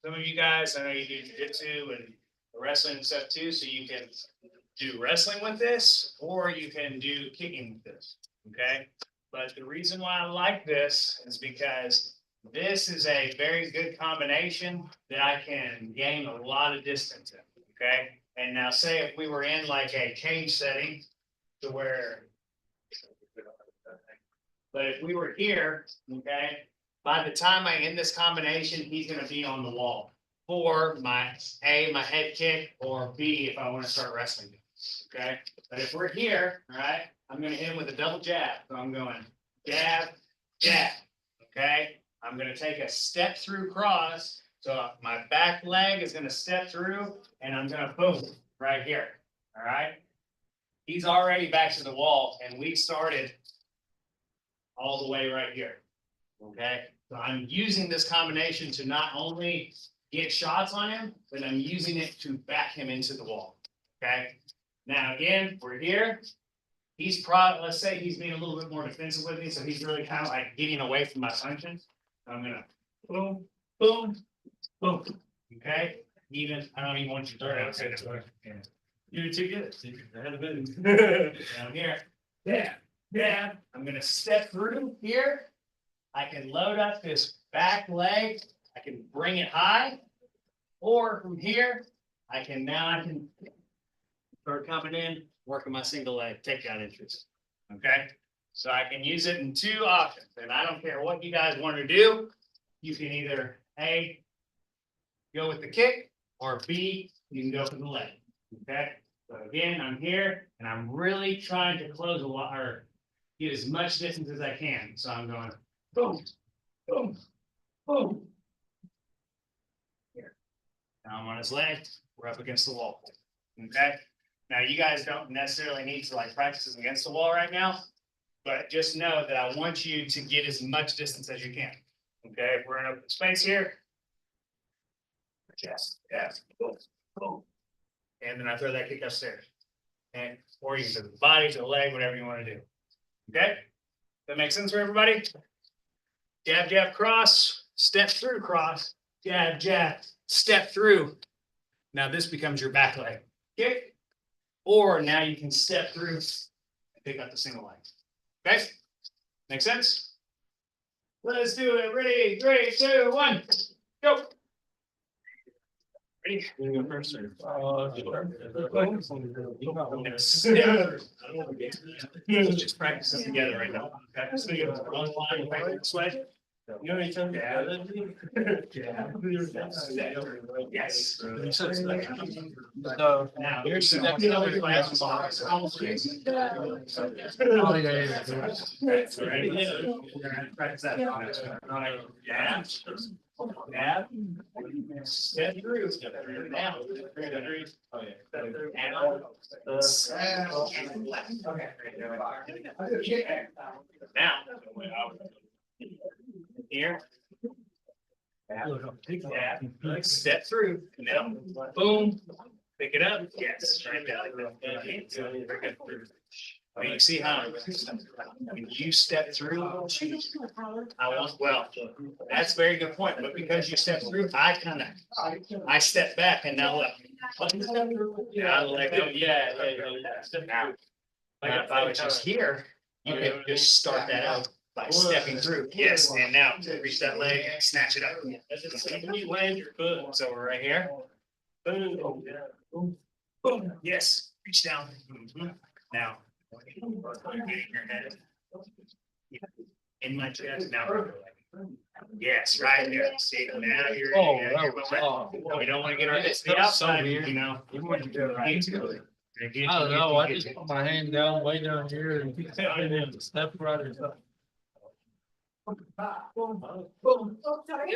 B: some of you guys, I know you do jiu-jitsu and wrestling and stuff too, so you can do wrestling with this, or you can do kicking with this, okay? But the reason why I like this is because this is a very good combination that I can gain a lot of distance in, okay? And now say if we were in like a cage setting to where, but if we were here, okay, by the time I end this combination, he's gonna be on the wall for my A, my head kick, or B, if I wanna start wrestling, okay? But if we're here, all right, I'm gonna hit him with a double jab. So I'm going jab, jab, okay? I'm gonna take a step through cross. So my back leg is gonna step through and I'm gonna boom right here, all right? He's already back to the wall and we started all the way right here, okay? So I'm using this combination to not only get shots on him, but I'm using it to back him into the wall, okay? Now, again, we're here. He's probably, let's say he's being a little bit more defensive with me, so he's really kind of like getting away from my punches. I'm gonna boom, boom, boom, okay? Even, I don't even want you to turn out. You did too good. Down here, yeah, I'm gonna step through here. I can load up this back leg. I can bring it high. Or from here, I can start coming in, working my single leg takedown interest. Okay. So I can use it in two options. And I don't care what you guys want to do. You can either A, go with the kick, or B, you can go for the leg. Okay. So again, I'm here and I'm really trying to close a lot or get as much distance as I can. So I'm going boom, boom, boom. Here. Now I'm on his leg. We're up against the wall. Okay. Now you guys don't necessarily need to like practice against the wall right now, but just know that I want you to get as much distance as you can. Okay. If we're in open space here, chest, yeah, boom, boom. And then I throw that kick upstairs. And, or you can do the body, to the leg, whatever you want to do. Okay? That makes sense for everybody? Jab, jab, cross, step through, cross, jab, jab, step through. Now this becomes your back leg kick. Or now you can step through and pick up the single leg. Okay? Make sense? Let's do it. Ready? 3, 2, 1, go. Ready?
C: You go first, or?
B: Just practice this together right now. Okay? So you have one line right this way.
C: You know any time?
B: Yes.
C: You said so.
B: Now here's the next other class. Ready? We're gonna practice that. Jab. Jab. Step through. Now. Now. Here. Jab. Step through. Now. Boom. Pick it up. Yes. Right down. I mean, you see how when you step through, I want, well, that's a very good point, but because you step through, I step back and now look. Yeah, like, yeah. Now, like if I was just here, you could just start that out by stepping through. Yes, and now reach that leg and snatch it up. You land your foot. So we're right here. Boom, boom, boom. Yes, reach down. Now. Your head. In my chest now. Yes, right there. See, now you're.
C: Oh,
B: yeah,
C: that
B: you're
C: was,
B: moving. We don't want to get our heads to the outside,
C: weird.
B: you know. You want to do it right.
C: I don't know, I just put my hand down, way down here and step right or something.
D: Oh, sorry.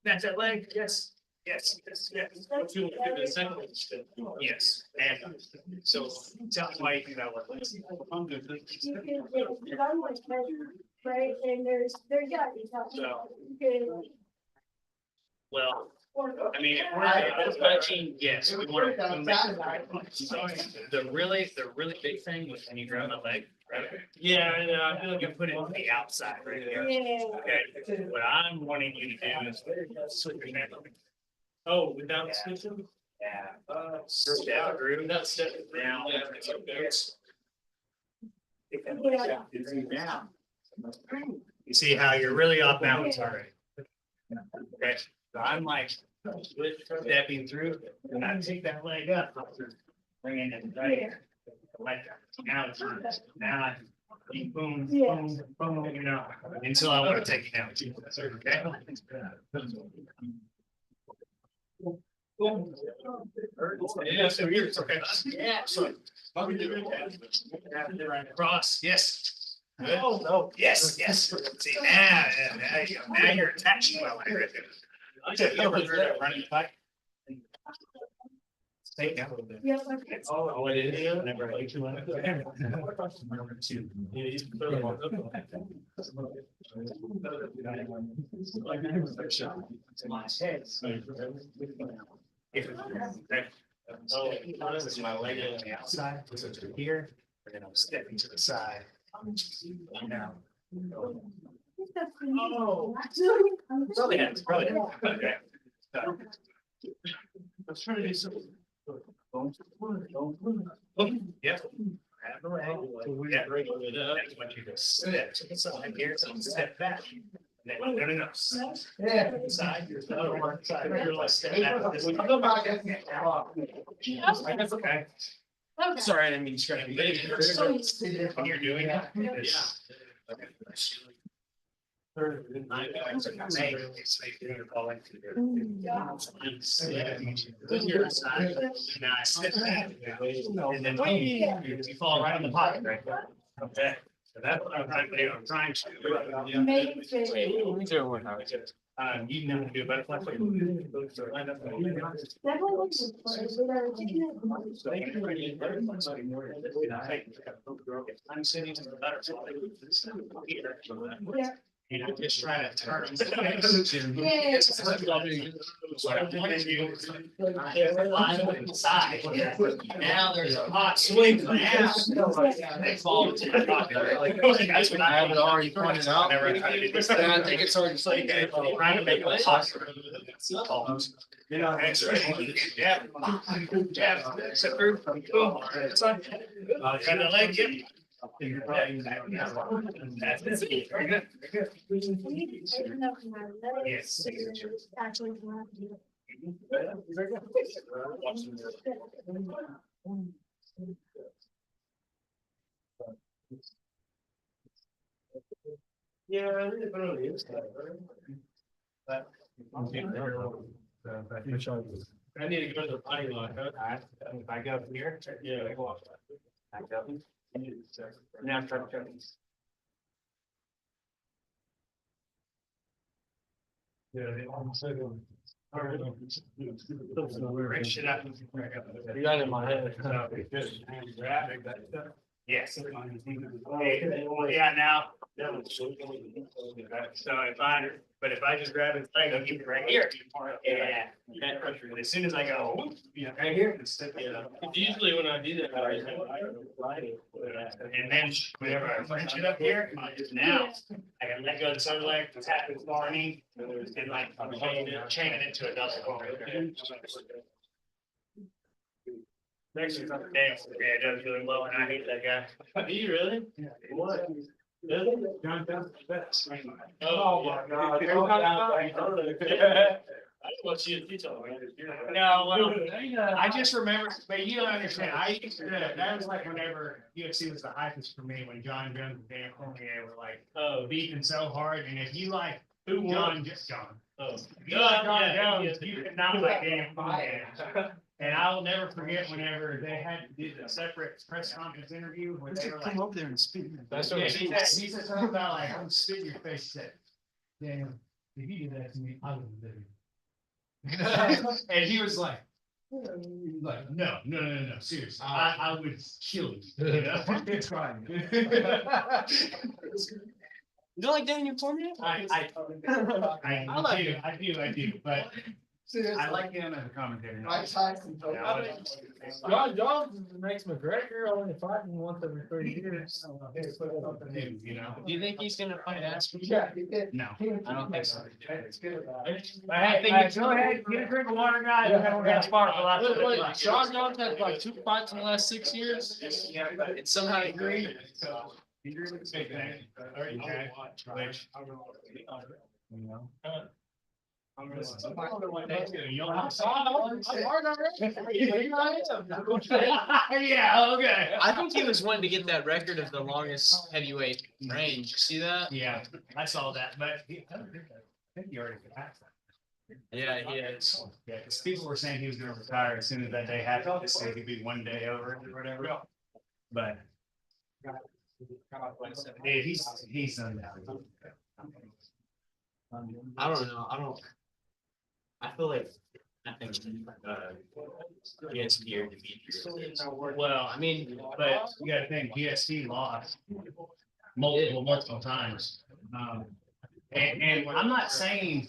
B: That's that leg, yes, yes, yes, yes. Yes, and so tell me why you think that was.
D: You can get done with measure, right, and yeah, you can.
B: Well,
D: Or.
B: I mean, if we're touching, yes, we want to. The really big thing with when you grab the leg, right? Yeah, I feel like I put it on the outside right there.
D: Yeah.
B: Okay, what I'm wanting you to do is slip your hand. Oh, without switching? Yeah. Step through. Without stepping down. Down. You see how you're really off balance already. Okay, so I'm like stepping through and I take that leg up, bringing it right here. Like that. Now it's on. Now I boom, boom, boom, you know, until I want to take it down. Okay. Yeah, so here's okay. Yeah, so. Cross, yes. Good. Oh, no. Yes, yes. See, now you go. Now you're attaching my leg right there. You ever heard of running back? Take down a little bit.
D: Yeah, okay.
B: Oh, it is. Whenever I hit you on it. Oh, this is my leg on the outside, so it's here, and then I'm stepping to the side. Now. Oh. Probably has, probably has. Okay. Let's try to do some. Yeah. Have the leg. Yeah. That's what you just step to the side here, so step back. No. Yeah. Side, your other one side, you're like step back. This way. That's okay. Sorry, I didn't mean to scratch you. When you're doing it. Yeah. Now I step back, and then you fall right in the pocket, right? Okay, so that's what I'm trying to do. I'm trying to. You know how to do a butterfly. I'm sitting in the butterfly. And I just try to turn. Now there's a hot swing for now. They fall to the top. That's when I have it already pointed out. I think it's already like trying to make it hot. Yeah. Yeah. It's a group. Cool. It's like, kind of like it. That's it. Very good. Yes.
D: Actually.
B: Yeah, it really is. But I need to go to the potty lot. If I go here, yeah. I go. Now I'm trying to.
F: Yeah, they almost said.
B: Great shit out.
C: You got it in my head.
B: Yes. Yeah, now. So if I just grab his leg, I'll keep it right here. Yeah. And as soon as I go, whoop, right here.
C: Usually when I do that,
B: And then whenever I punch it up here, now I can let go of this other leg, tap his morning, and like chain it into a double hold. Next is up there. Yeah, it does really low, and I hate that guy. Do you really? What? Really?
F: John John's best.
B: Oh, my God. I didn't want you to teach all that. No, well, I just remember, but you don't understand. I used to, that was like whenever UFC was the hypest for me, when John Jones and Dan Cormier were like, beefing so hard. And if you like, John.
C: Oh.
B: If you like John Jones, you could not like Dan Cormier. And I will never forget whenever they had to do the separate press conference interview where they were like,
F: Come over there and speak.
B: that's what he said something about like, I'm spit in your face, he said, damn, if you did that to me, I wouldn't live here. And he was like, no, seriously, I would kill you. You know?
F: It's fine.
C: You don't like Daniel Cormier?
B: I do, but I like him as a commentator.
C: John makes McGregor only fighting once every 30 years.
B: You know?
C: Do you think he's gonna fight Aspen?
B: No.
C: I don't think so.
B: Hey, go ahead, get a drink of water, guys, and then we're gonna spar for a lot.
C: John Jones had like 2 fights in the last 6 years. And somehow he agreed.
B: You agree with the same thing? Okay. Which, you know? I'm gonna listen to one day too. You'll have yeah, okay.
C: I think he was wanting to get that record of the longest heavyweight reign. Did you see that?
B: Yeah, I saw that, but I think he already passed that.
C: Yeah, he is.
B: Yeah, because people were saying he was gonna retire as soon as that day happened, just so he could be one day over it or whatever. But yeah, he's done that.
C: I don't know. I feel like GSP or Demetrius.
B: Well, I mean, but you gotta think GSP lost multiple times. And I'm not saying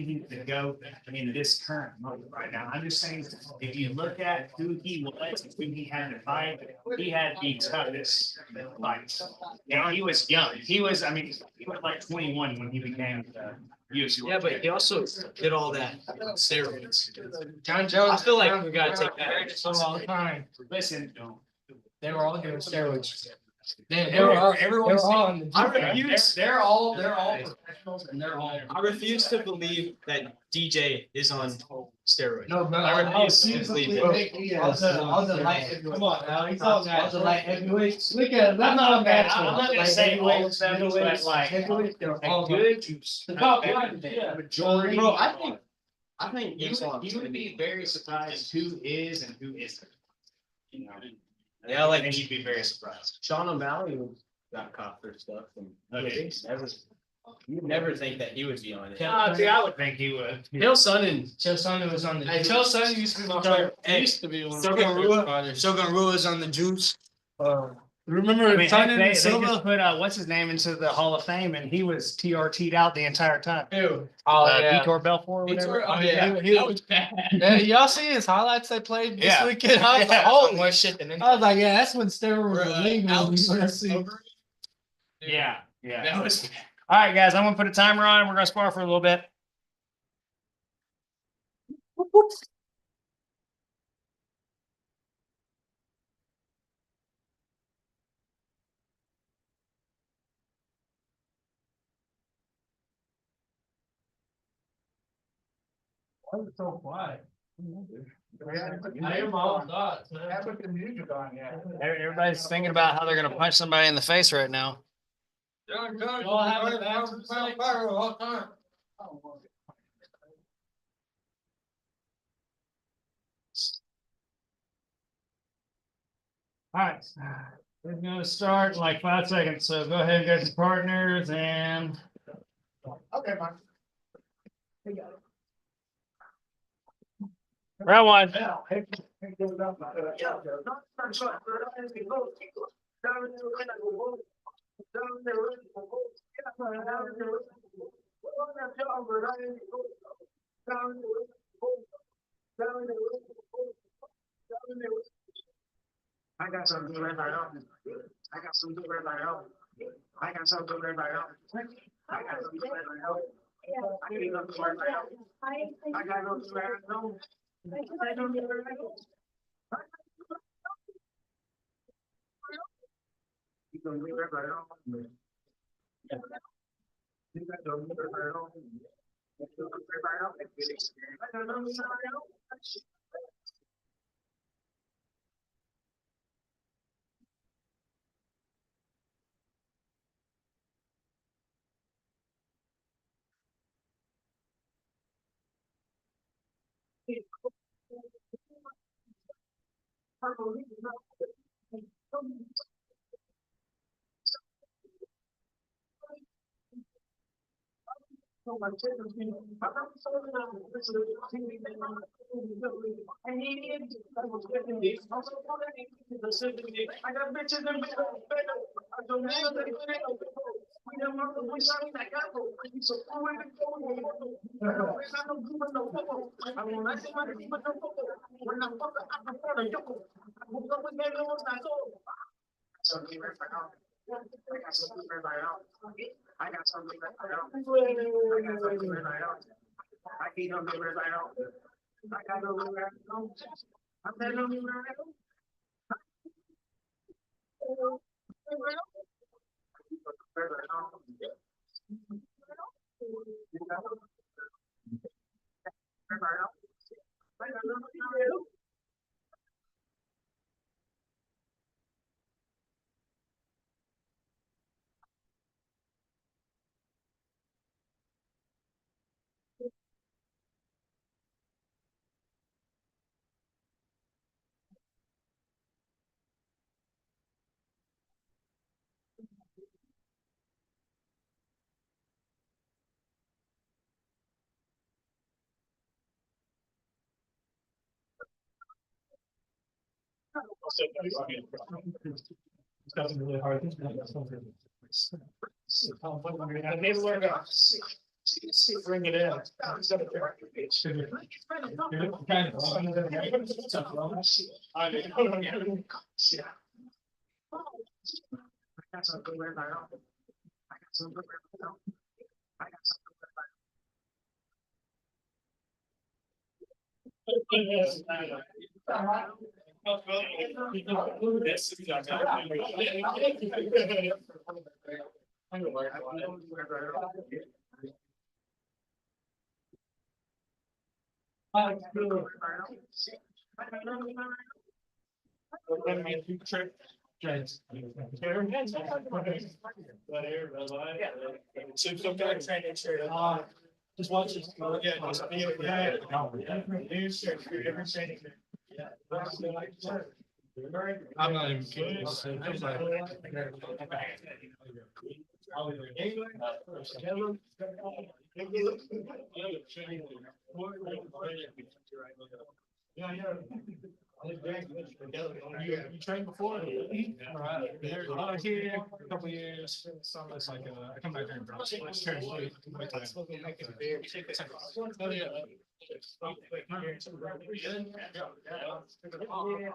B: he's the GOAT in this current moment right now. I'm just saying, if you look at who he was, who he had to fight, he had the toughest fights. And he was young. He was like 21 when he became the UFC.
C: Yeah, but he also did all that on steroids.
B: John Jones.
C: I feel like we gotta take that.
B: So all the time. Listen,
C: They were all doing steroids.
B: everyone's
C: on. I refuse.
B: They're all professionals, and they're all.
C: I refuse to believe that DJ is on steroids.
F: No, but
C: I refuse to believe it.
F: On the light, come on now, he's all that. The light heavyweights. Look at it.
B: I'm not gonna say all of them, but like,
F: They're all
B: good.
F: The top
B: Majority.
C: Bro, I think
B: You would be very surprised who is and who isn't. You know.
C: Yeah, like
B: And you'd be very surprised.
C: Sean O'Malley got caught for stuff. And
B: Okay.
C: you'd never think that he would be on it.
B: See, I would think he would.
C: Chael Sonnen.
G: Chael Sonnen was on the.
C: Chael Sonnen used to be my favorite.
G: Hey,
C: Used to be one of my
G: Shogun
C: favorite
G: Rua,
C: fighters.
G: Shogun Rua is on the juice.
C: Remember
B: I mean, heck,
C: Tony
B: they just
C: Silva?
B: put, what's his name into the Hall of Fame and he was TRT'd out the entire time.
C: Ew.
B: Vitor Belfort or whatever.
C: Oh, yeah. That was bad. Yeah, y'all see his highlights they played this
B: Yeah.
C: weekend? I was like,
B: Yeah.
C: holy
F: More shit than
C: I was like, yeah, that's when steroids were legal.
F: Alex
C: You see.
B: Yeah, yeah.
C: That was
B: All right, guys, I'm gonna put a timer on. We're gonna spar for a little bit.
C: so quiet.
F: I am
C: all thoughts,
F: I put the music on, yeah.
B: Everybody's thinking about how they're gonna punch somebody in the face right now.
C: All have a bathroom break.
F: all time.
B: All right, we're gonna start in like 5 seconds. So go ahead and get your partners and.
F: Okay, man.
B: Round one.
F: I got something to right now. I got some good right now. I got some good right now. I got some good right now. I need some good right now. I got no good right now. I don't get right now. You don't get right now. You got no good right now. You don't get right now. I don't know right now. I got bitches in bed. I don't know that we don't want to wish out that apple. So who will be going? I don't give a no fuck. I will not say my name, but no fuck. When I'm fucking, I'm a part of you. I'm going to get those. I told you. Something right now. I got something right now. I got something right now. I got something right now. I can't do it right now. I got to do it right now. I'm telling you right now.
C: Doesn't really hard.
F: Bring it in. I got something right now. I got something right now. I got something
C: Just watch this. I'm not even kidding.
F: Yeah, yeah.
C: You trained before? Right. Here, a couple years. It's like, I come back here and drop. Oh, yeah.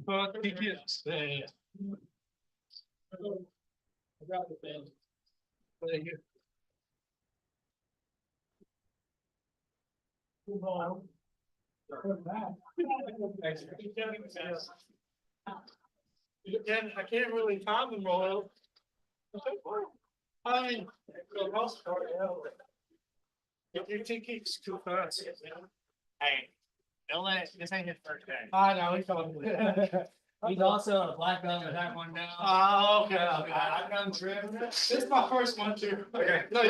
C: But tickets. I got the thing. Thank you. I can't really time them all. I mean, for the most part, yeah. If your ticket's too fast.
B: Hey, don't let, this ain't his first day.
C: I know, he's talking.
B: He's also a black belt in that one now.
C: Oh, okay, okay.
B: I've done trim.
C: This is my first one too.
B: Okay.
C: No,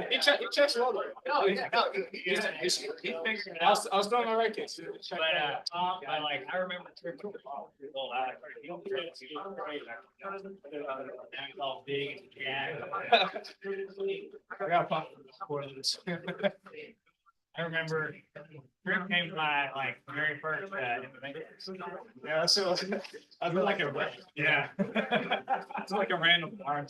C: he checks all the way.
B: No, yeah, no, he's figuring it out.
C: I was throwing my right kick.
B: But, like, I remember trim with the ball. Well, he don't trim, he was great. Now he's all big and jacked.
C: I got pumped for this.
B: I remember Trip came by like very first,
C: Yeah, so I feel like a
B: yeah.
C: it's like a random arm.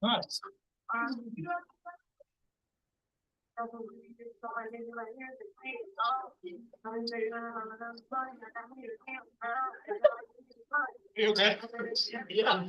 C: Nice. You okay? Yeah.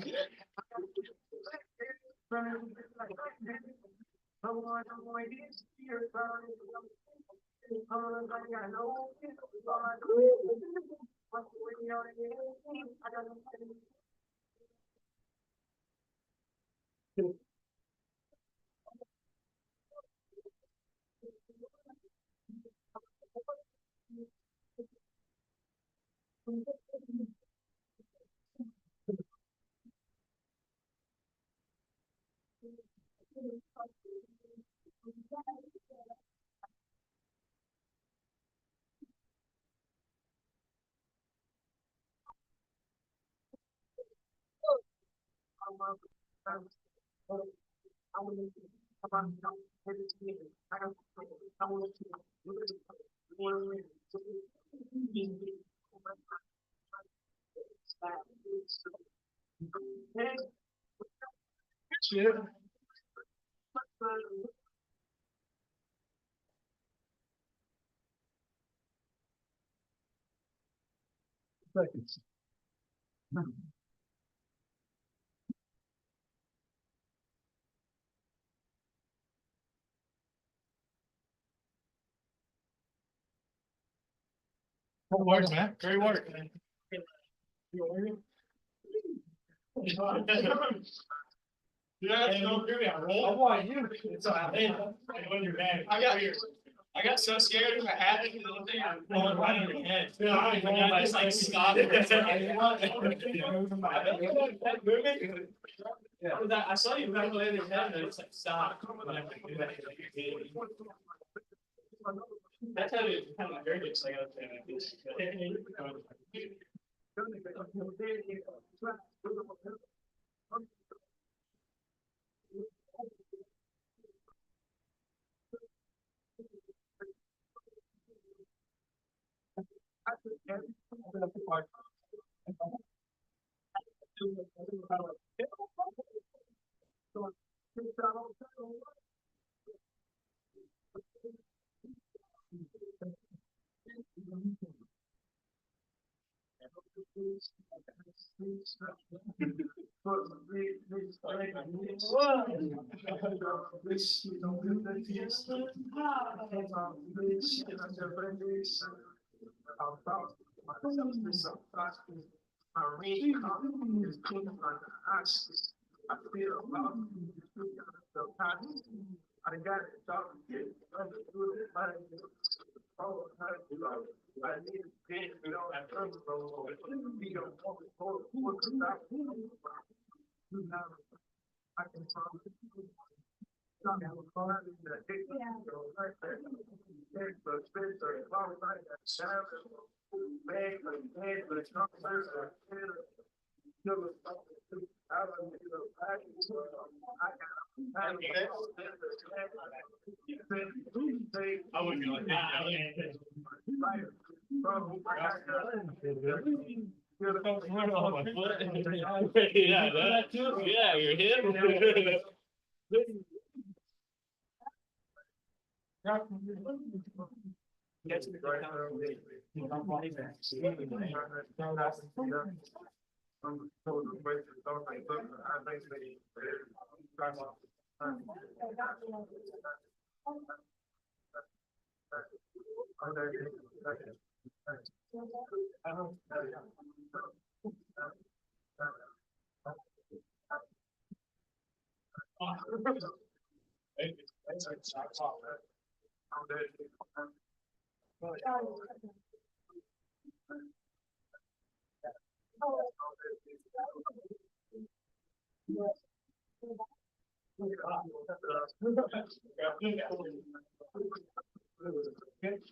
C: Good work, man. Great work, man. Yeah, no, give me a roll. I want you. It's all right. I got so scared if I had it, the little thing, I'm going right on your head. Yeah, I know. I just like stopped. I saw you back on your head, and it's like, stop. That's how it kind of hurts, like, I wouldn't be like that. Yeah, that too. Yeah, your hip.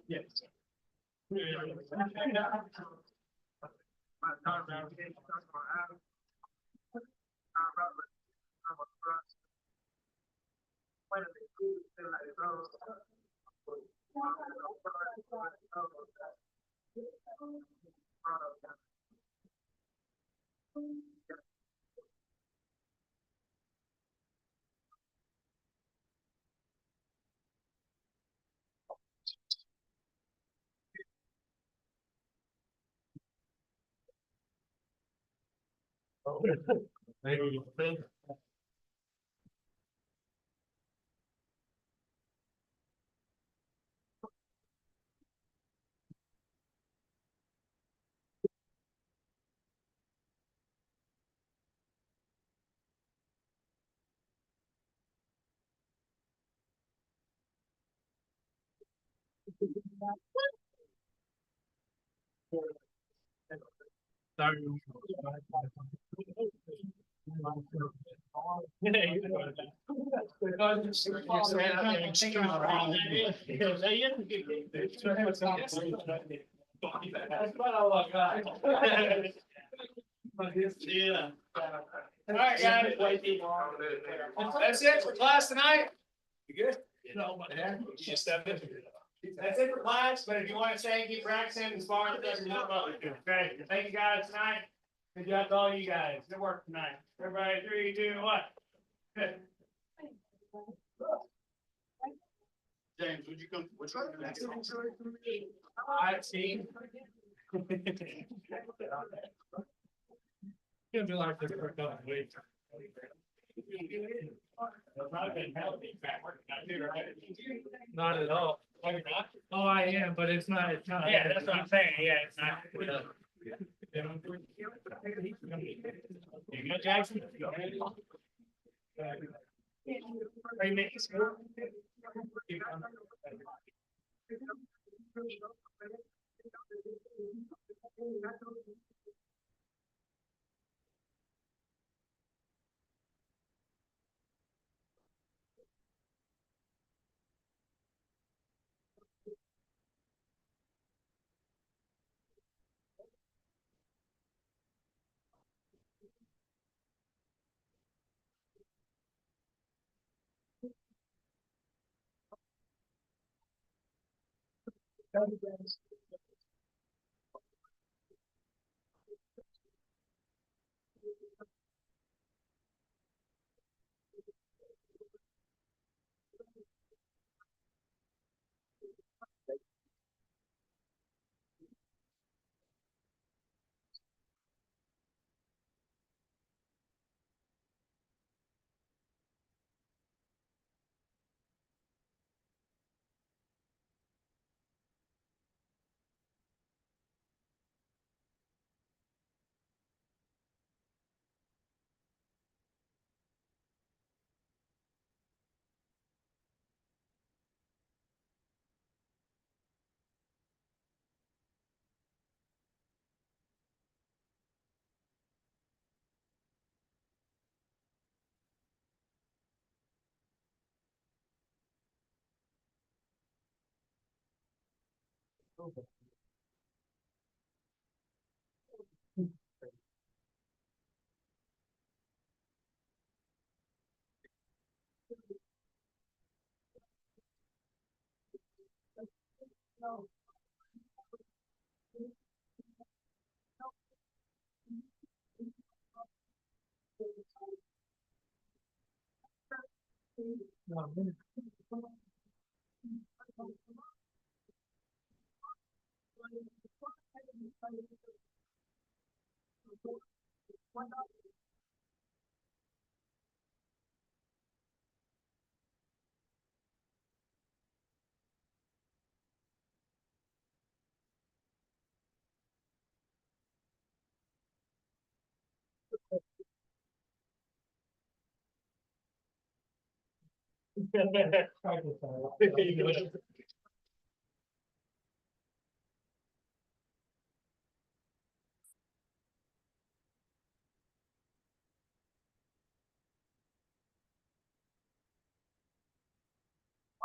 B: Yes. Yeah. All right, guys. That's it for class tonight. You good? No, but you just stepped in. That's it for class, but if you want to stay, keep practicing as far as it doesn't look like it. Okay, thank you guys tonight. Good job to all you guys. Good work tonight. Everybody, 3, 2, 1. Good.
F: James, would you come? Which one?
B: I see. You'll be like this for a couple of weeks. Not been healthy, fat working out too, right? Not at all. Oh, you're not? Oh, I am, but it's not. Yeah, that's what I'm saying. Yeah, it's not. You go, Jackson. Are you making school?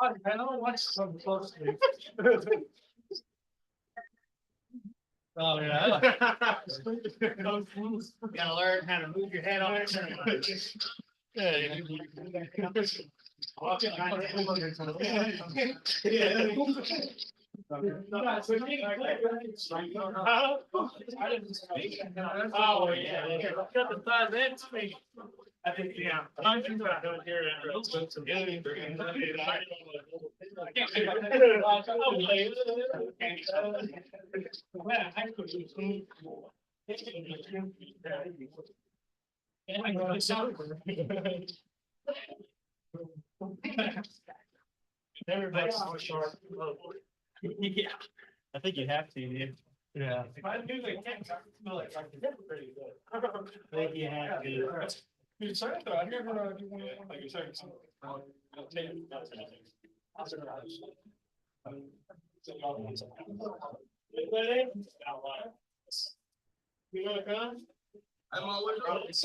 C: I don't watch some closely. Oh, yeah.
B: Gotta learn how to move your head on it.
C: Oh, yeah. Got the size and speed. I think, yeah. I'm thinking about doing here. Everybody's so short. Yeah, I think you have to, dude. Yeah. I do like that. I feel like I can do pretty good. I think you have to. Dude, sorry, I never do one like you're saying. You wanna come?
F: I'm always.
C: That's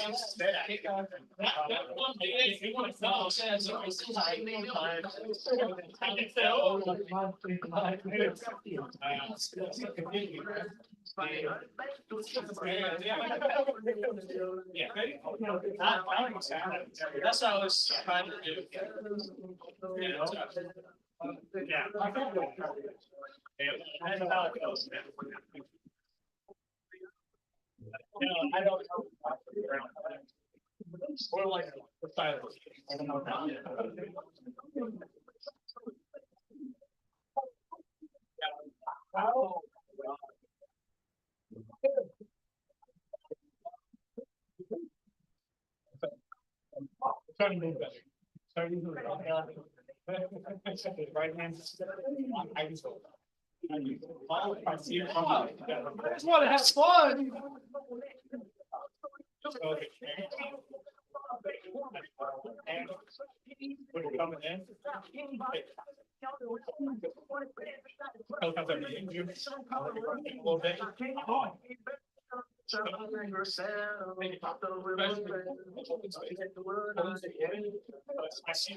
C: what I was trying to do. Yeah. I know how it goes, man. I don't know. Or like the silence. I don't know. Trying to move better. Starting to right hand. I just want to have fun. When you're coming in. I see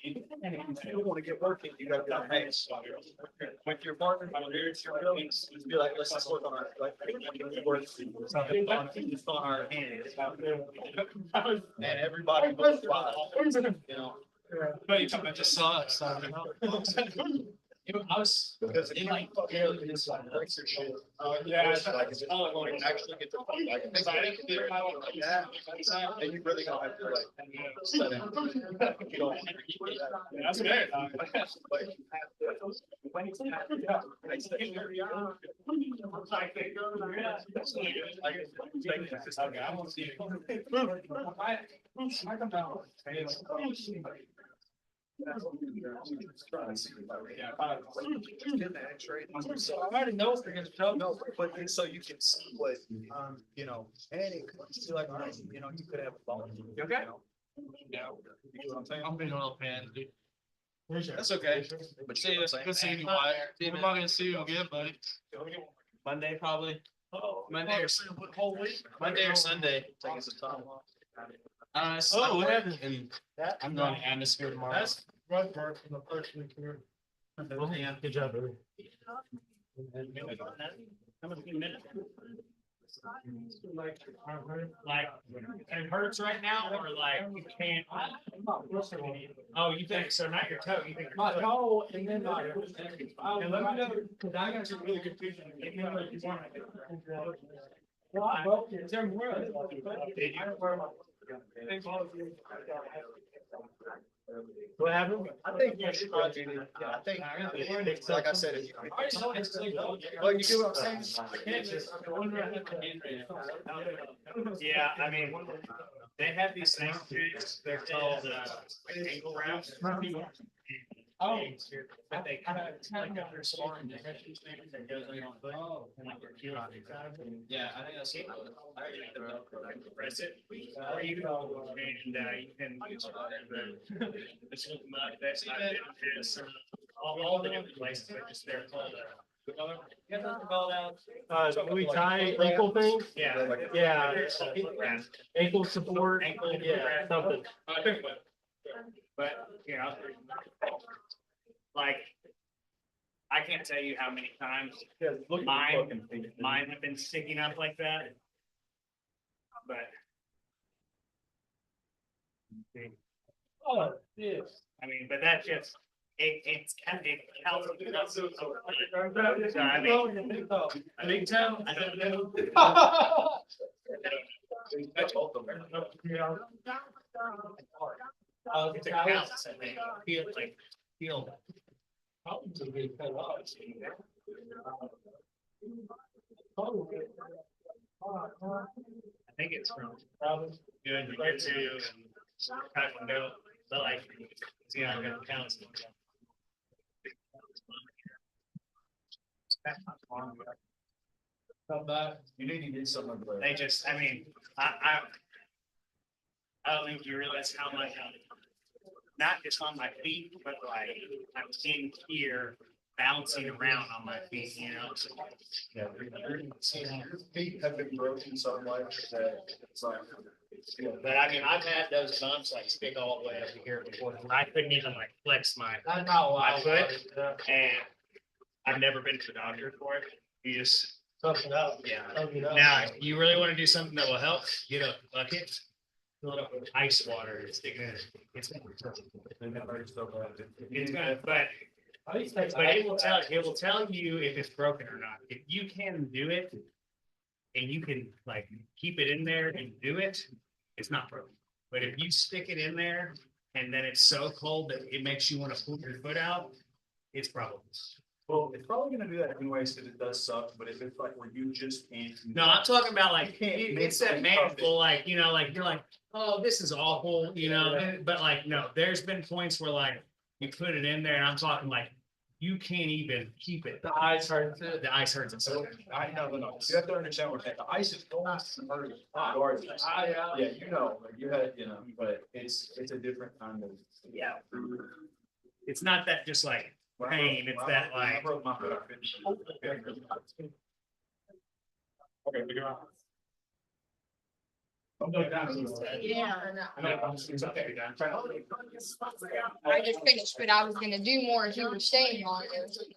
F: If you want to get working, you gotta be like, hey, with your partner, it's your buildings, be like, let's just work on our, like, it's on our hands. And everybody goes by, you know.
C: But you come, I just saw it, so. I was.
F: Because if you like, it's like, breaks your shit.
C: Yeah.
F: Like, if it's going to actually get the, like, if they get there, like that, and you really don't have to, like, set in. You don't.
C: That's good. I won't see it. I come down.
F: So I already know if you're gonna tell no, but so you can see what, you know, and it could be like, you know, you could have a phone.
C: You okay?
F: Yeah. You know what I'm saying?
C: I'm being a little fan, dude.
F: That's okay. But see,
C: Good seeing you, Wyatt. I'm not gonna see you again, buddy.
B: Monday probably.
C: Monday or
B: Monday or Sunday.
F: Taking some time.
C: Oh, what happened? I'm going to Atmosphere tomorrow.
F: That's
C: rough work from the first week here. Good job, buddy. Like, it hurts right now, or like you can't. Oh, you think so? Not your toe. You think my toe, and then my. And let me know, because I got some really good pictures. Let me know if you want it. Well, it's everywhere. Did you? What happened?
F: I think you should probably do it. Yeah, I think, like I said, well, you do what I'm saying?
B: Yeah, I mean, they have these things, they're called, like ankle wraps.
C: Oh.
B: But they kind of, like, if they're sparring, they have these things that goes on your foot. And like your heel on the side.
F: Yeah, I think that's.
B: Press it, or you can, and, you can use this look like this, I did this, all the different places, but just they're called,
C: We tie ankle thing?
B: yeah.
C: Yeah.
B: Wrap.
C: Ankle support,
B: Ankle
C: yeah,
B: wrap.
C: something.
B: But, you know, like, I can't tell you how many times mine have been sticking up like that. But.
C: Oh, yeah.
B: I mean, but that's just, it helps. So, I mean,
C: I think so.
B: I don't know. It's a counts, I think, feel. I think it's from doing jiu-jitsu and taekwondo, but like, you know, it counts.
F: You need to get some of the.
B: They just, I mean, I don't think you realize how much, not just on my feet, but like, I'm in here bouncing around on my feet, you know? So,
F: Yeah, your feet have been broken so much that it's like.
B: but I mean, I've had those bumps like stick all the way up here before. I couldn't even like flex my foot, and I've never been to the doctor for it. You just, yeah. Now, if you really want to do something that will help, get a bucket, fill it up with ice water, and stick it in. It's gonna, but it will tell you if it's broken or not. If you can do it, and you can like keep it in there and do it, it's not broken. But if you stick it in there and then it's so cold that it makes you want to pull your foot out, it's probably.
F: Well, it's probably gonna do that anyways, because it does suck, but if it's like where you just can't.
B: No, I'm talking about like,
F: You can't
B: it's that manageable, like, you know, like, you're like, oh, this is awful, you know, but like, no, there's been points where like, you put it in there and I'm talking like, you can't even keep it.
C: The eyes hurt too.
B: The ice hurts. It's so.
F: No. You have to understand what the ice is going on. Yeah, you know, like you had, you know, but it's a different kind of.
B: Yeah. It's not that just like pain, it's that
F: I
B: like.
F: broke my foot. I finished. Okay, figure out.
E: Yeah.
B: Okay,
E: I just finished, but I was gonna do more if you were staying on it.
F: It's like.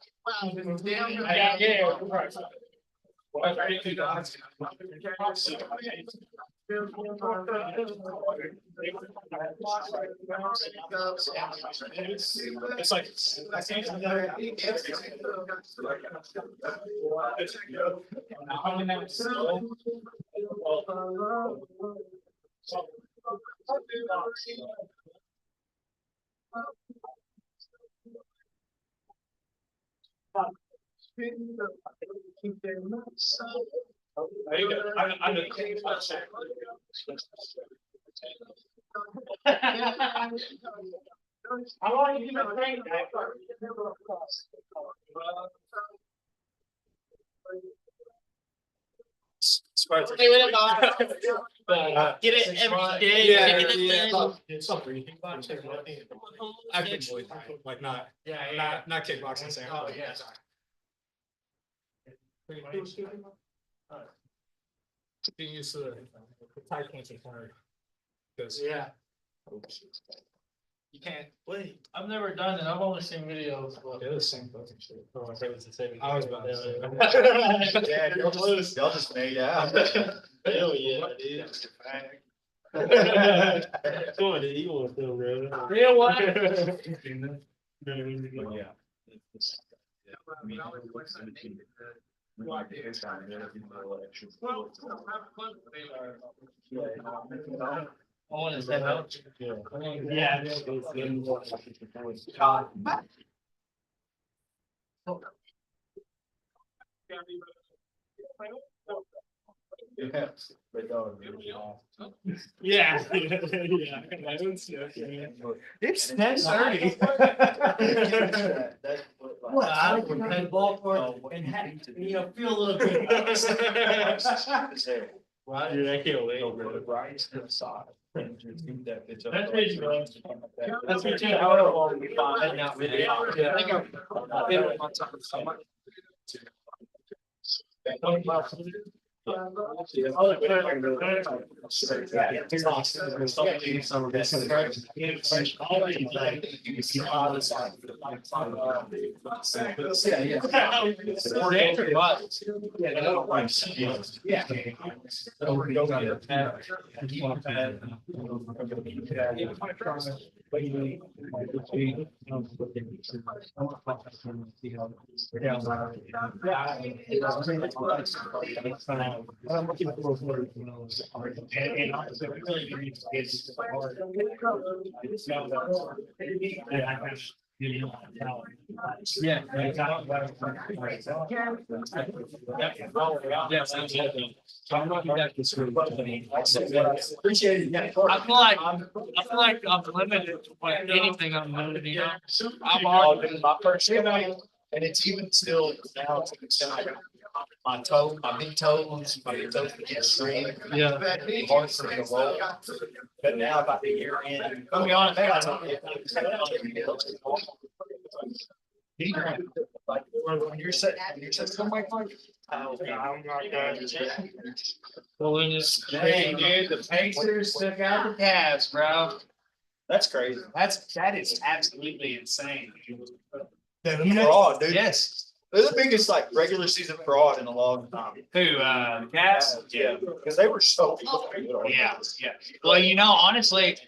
B: How long you been training?
E: We would have got. Get it every day.
F: Like not,
B: Yeah.
F: not kickboxing, Sam.
B: Oh, yeah.
F: Being used to the tight points and hard. Because.
C: Yeah.
F: You can't.
C: Wait, I've never done it. I've only seen videos. But.
F: It was the same fucking shit.
C: Oh, I thought it was the same.
F: I was about to say. Yeah, y'all just made out.
C: Hell yeah, dude. Come on, dude, you want to film, bro? Real what?
F: Yeah.
C: Yeah. Yeah. It's 10:30. Well, I would play the ball for it and have, feel a little bit.
E: Right. Dude, I can't wait.
C: That's reasonable.
E: That's what you Appreciate it. I feel like I'm limited to what anything I'm doing, I'm already my first game, and it's even still now to the extent my toe, my big toes, my big toes get straight. Yeah. It's hard for me to roll. But now about the year in, I'll be honest, I got like when you're set, oh my God.
B: Hey, dude, the Pacers took out the Cavs, bro.
E: That's crazy.
B: That is absolutely insane.
E: Fraud, dude.
B: Yes.
E: They're the biggest like regular season fraud in a long time.
B: Who, the Cavs?
E: Yeah, because they were so.
B: Yeah, yeah. Well, honestly,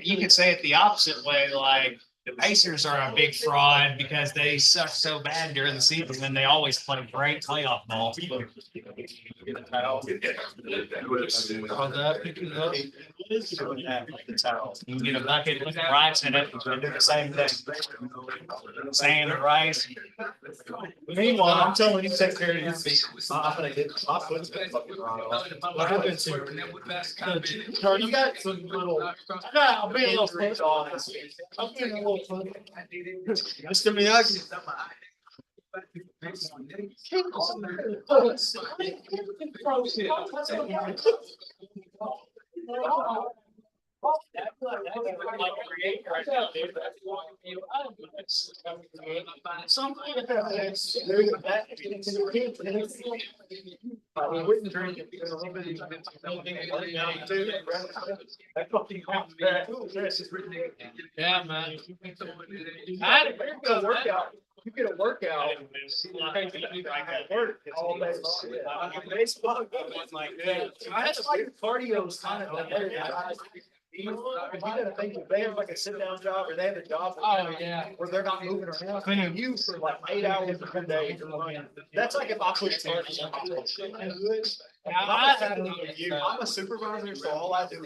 B: you could say it the opposite way, like the Pacers are a big fraud because they suck so bad during the season and they always play great playoff ball.
E: The towel.
B: You can get a bucket with rice in it and do the same thing. Sand, rice.
E: Meanwhile, I'm telling you, take care of your feet. I'm gonna get my foot's been fucking wrong. What happened to Charlie, you got some little. I'll be a little foot on this week. I'm getting a little foot. Mr. Miyagi. I wouldn't drink it because a little bit of
C: Yeah, man.
E: I had a workout. You get a workout. All day long. Baseball. I had to like cardio kind of like. You gotta think if they have like a sit down job or they have a job. Where they're not moving around. Cleaning you for like 8 hours a day. That's like if I put I'm a supervisor, so all I do